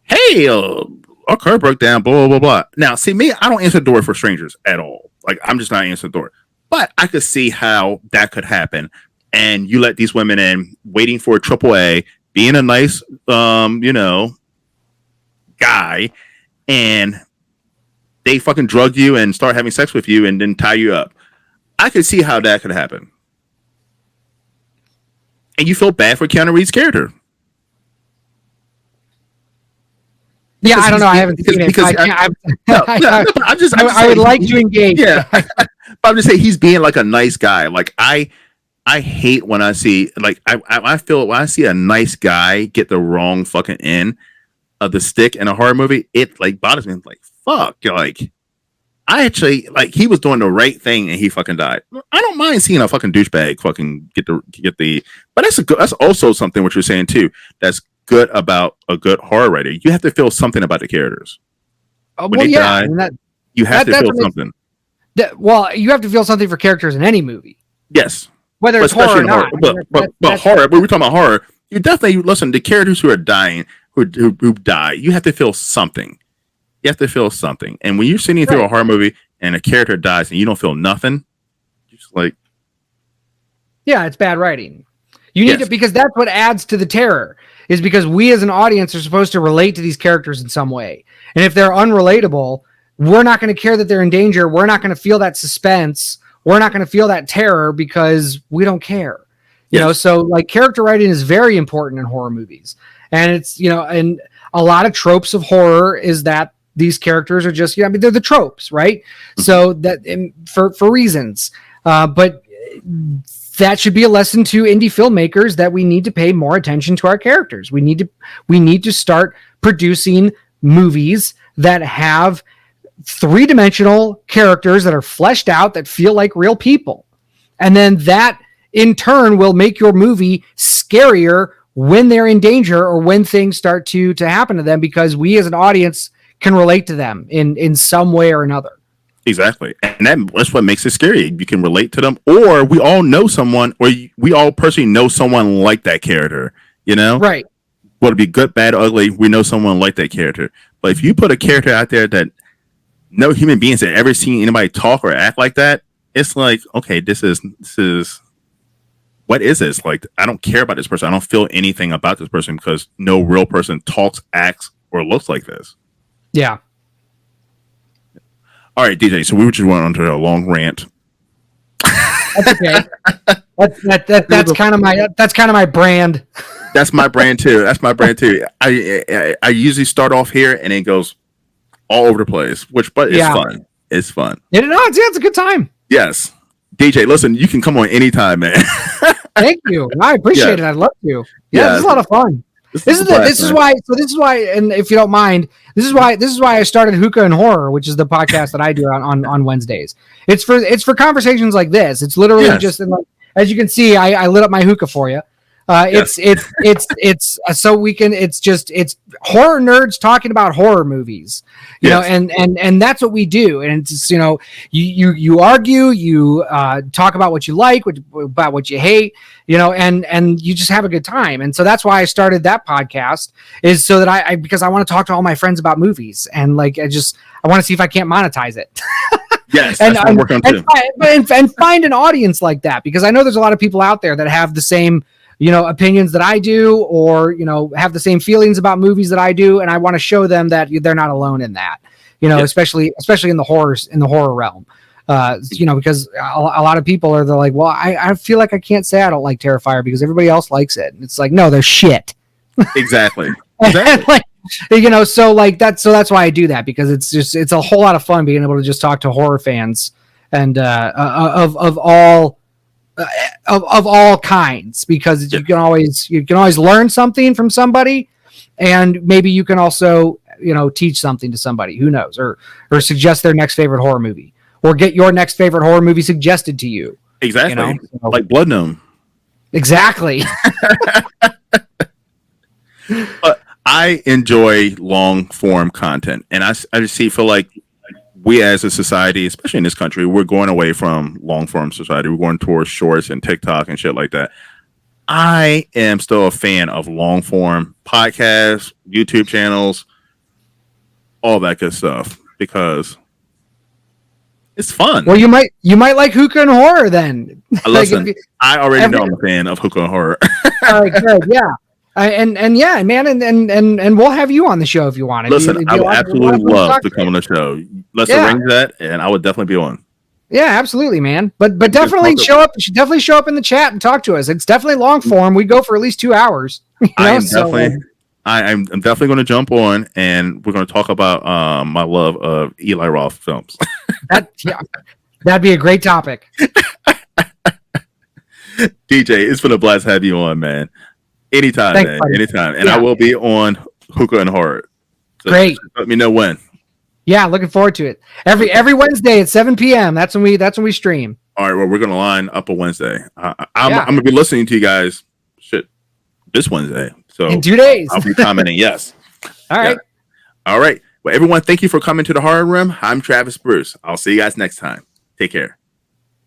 hey, our car broke down, blah, blah, blah, blah. Now, see, me, I don't answer the door for strangers at all. Like, I'm just not answering the door. But I could see how that could happen. And you let these women in, waiting for a AAA, being a nice, guy, and they fucking drug you and start having sex with you and then tie you up. I could see how that could happen. And you feel bad for Keanu Reeves' character. Yeah, I don't know. I haven't seen it. I would like to engage. Yeah, but I'm just saying he's being like a nice guy. Like I hate when I see I feel when I see a nice guy get the wrong fucking end of the stick in a horror movie, it like bothers me. I'm like, fuck, like I actually like he was doing the right thing and he fucking died. I don't mind seeing a fucking douchebag fucking get the. But that's also something what you're saying too. That's good about a good horror writer. You have to feel something about the characters. When they die, you have to feel something. You have to feel something for characters in any movie. Yes, whether it's horror or not. But horror. But we're talking about horror. You definitely listen. The characters who are dying, who die, you have to feel something. You have to feel something. And when you're sitting through a horror movie and a character dies and you don't feel nothing, you're just like, yeah, it's bad writing. You need to, because that's what adds to the terror. Is because we as an audience are supposed to relate to these characters in some way. And if they're unrelatable, we're not going to care that they're in danger. We're not going to feel that suspense. We're not going to feel that terror because we don't care. You know, so like character writing is very important in horror movies. And it's, and a lot of tropes of horror is that these characters are just, they're the tropes, right? Mm-hmm. So that for reasons. But that should be a lesson to indie filmmakers that we need to pay more attention to our characters. We need to start producing movies that have three-dimensional characters that are fleshed out, that feel like real people. And then that in turn will make your movie scarier when they're in danger or when things start to happen to them, because we as an audience can relate to them in some way or another. Exactly. And that's what makes it scary. You can relate to them, or we all know someone, or we all personally know someone like that character, Right. Whether it be good, bad, ugly, we know someone like that character. But if you put a character out there that no human beings have ever seen anybody talk or act like that, it's like, okay, this is what is this? Like, I don't care about this person. I don't feel anything about this person because no real person talks, acts, or looks like this. Yeah. All right, DJ. So we just went on to a long rant. That's okay. That's kind of my brand. That's my brand too. I usually start off here and it goes all over the place, but it's fun. It's fun. It's a good time. Yes, DJ. Listen, you can come on anytime, man. Thank you. I appreciate it. I'd love to. Yeah, this is a lot of fun. This is why, and if you don't mind, this is why I started Hookah and Horror, which is the podcast that I do on Wednesdays. It's for conversations like this. It's literally just, as you can see, I lit up my hookah for you. It's so we can, it's horror nerds talking about horror movies, you know, and that's what we do. And it's just, you argue, you talk about what you like, about what you hate, and you just have a good time. And so that's why I started that podcast, is so that because I want to talk to all my friends about movies, and I want to see if I can't monetize it. Yes, that's what I'm working on too. And find an audience like that, because I know there's a lot of people out there that have the same opinions that I do, or, have the same feelings about movies that I do. And I want to show them that they're not alone in that, especially in the horror realm. Because a lot of people are like, well, I feel like I can't say I don't like Terrifier because everybody else likes it. And it's like, no, they're shit. Exactly. So that's why I do that, because it's a whole lot of fun being able to just talk to horror fans and of all kinds, because you can always learn something from somebody, and maybe you can also teach something to somebody, who knows, or suggest their next favorite horror movie, or get your next favorite horror movie suggested to you. Exactly. Like Blood Gnome. Exactly. But I enjoy long form content, and I just feel like we as a society, especially in this country, we're going away from long form society. We're going towards shorts and TikTok and shit like that. I am still a fan of long form podcasts, YouTube channels, all that good stuff because it's fun. Well, you might like hookah and horror then. Listen, I already know I'm a fan of hookah and horror. All right, good, yeah. And yeah, man, and we'll have you on the show if you want. Listen, I would absolutely love to come on the show. Let's arrange that, and I would definitely be on. Yeah, absolutely, man. But definitely show up. You should definitely show up in the chat and talk to us. It's definitely long form. We go for at least 2 hours. I'm definitely going to jump on, and we're going to talk about my love of Eli Roth films. That'd be a great topic. DJ, it's been a blast to have you on, man. Anytime, Thanks, man. buddy. Anytime. And I will be on Hookah and Horror. So Great. Let me know when. Yeah, looking forward to it. Every Wednesday at 7 p.m. That's when we stream. All right, well, we're going to line up a Wednesday. I'm going to be listening to you guys this Wednesday. So in 2 days. I'll be commenting, yes. All right. Yeah. All right. Well, everyone, thank you for coming to the Horror Room. I'm Travis Bruce. I'll see you guys next time. Take care.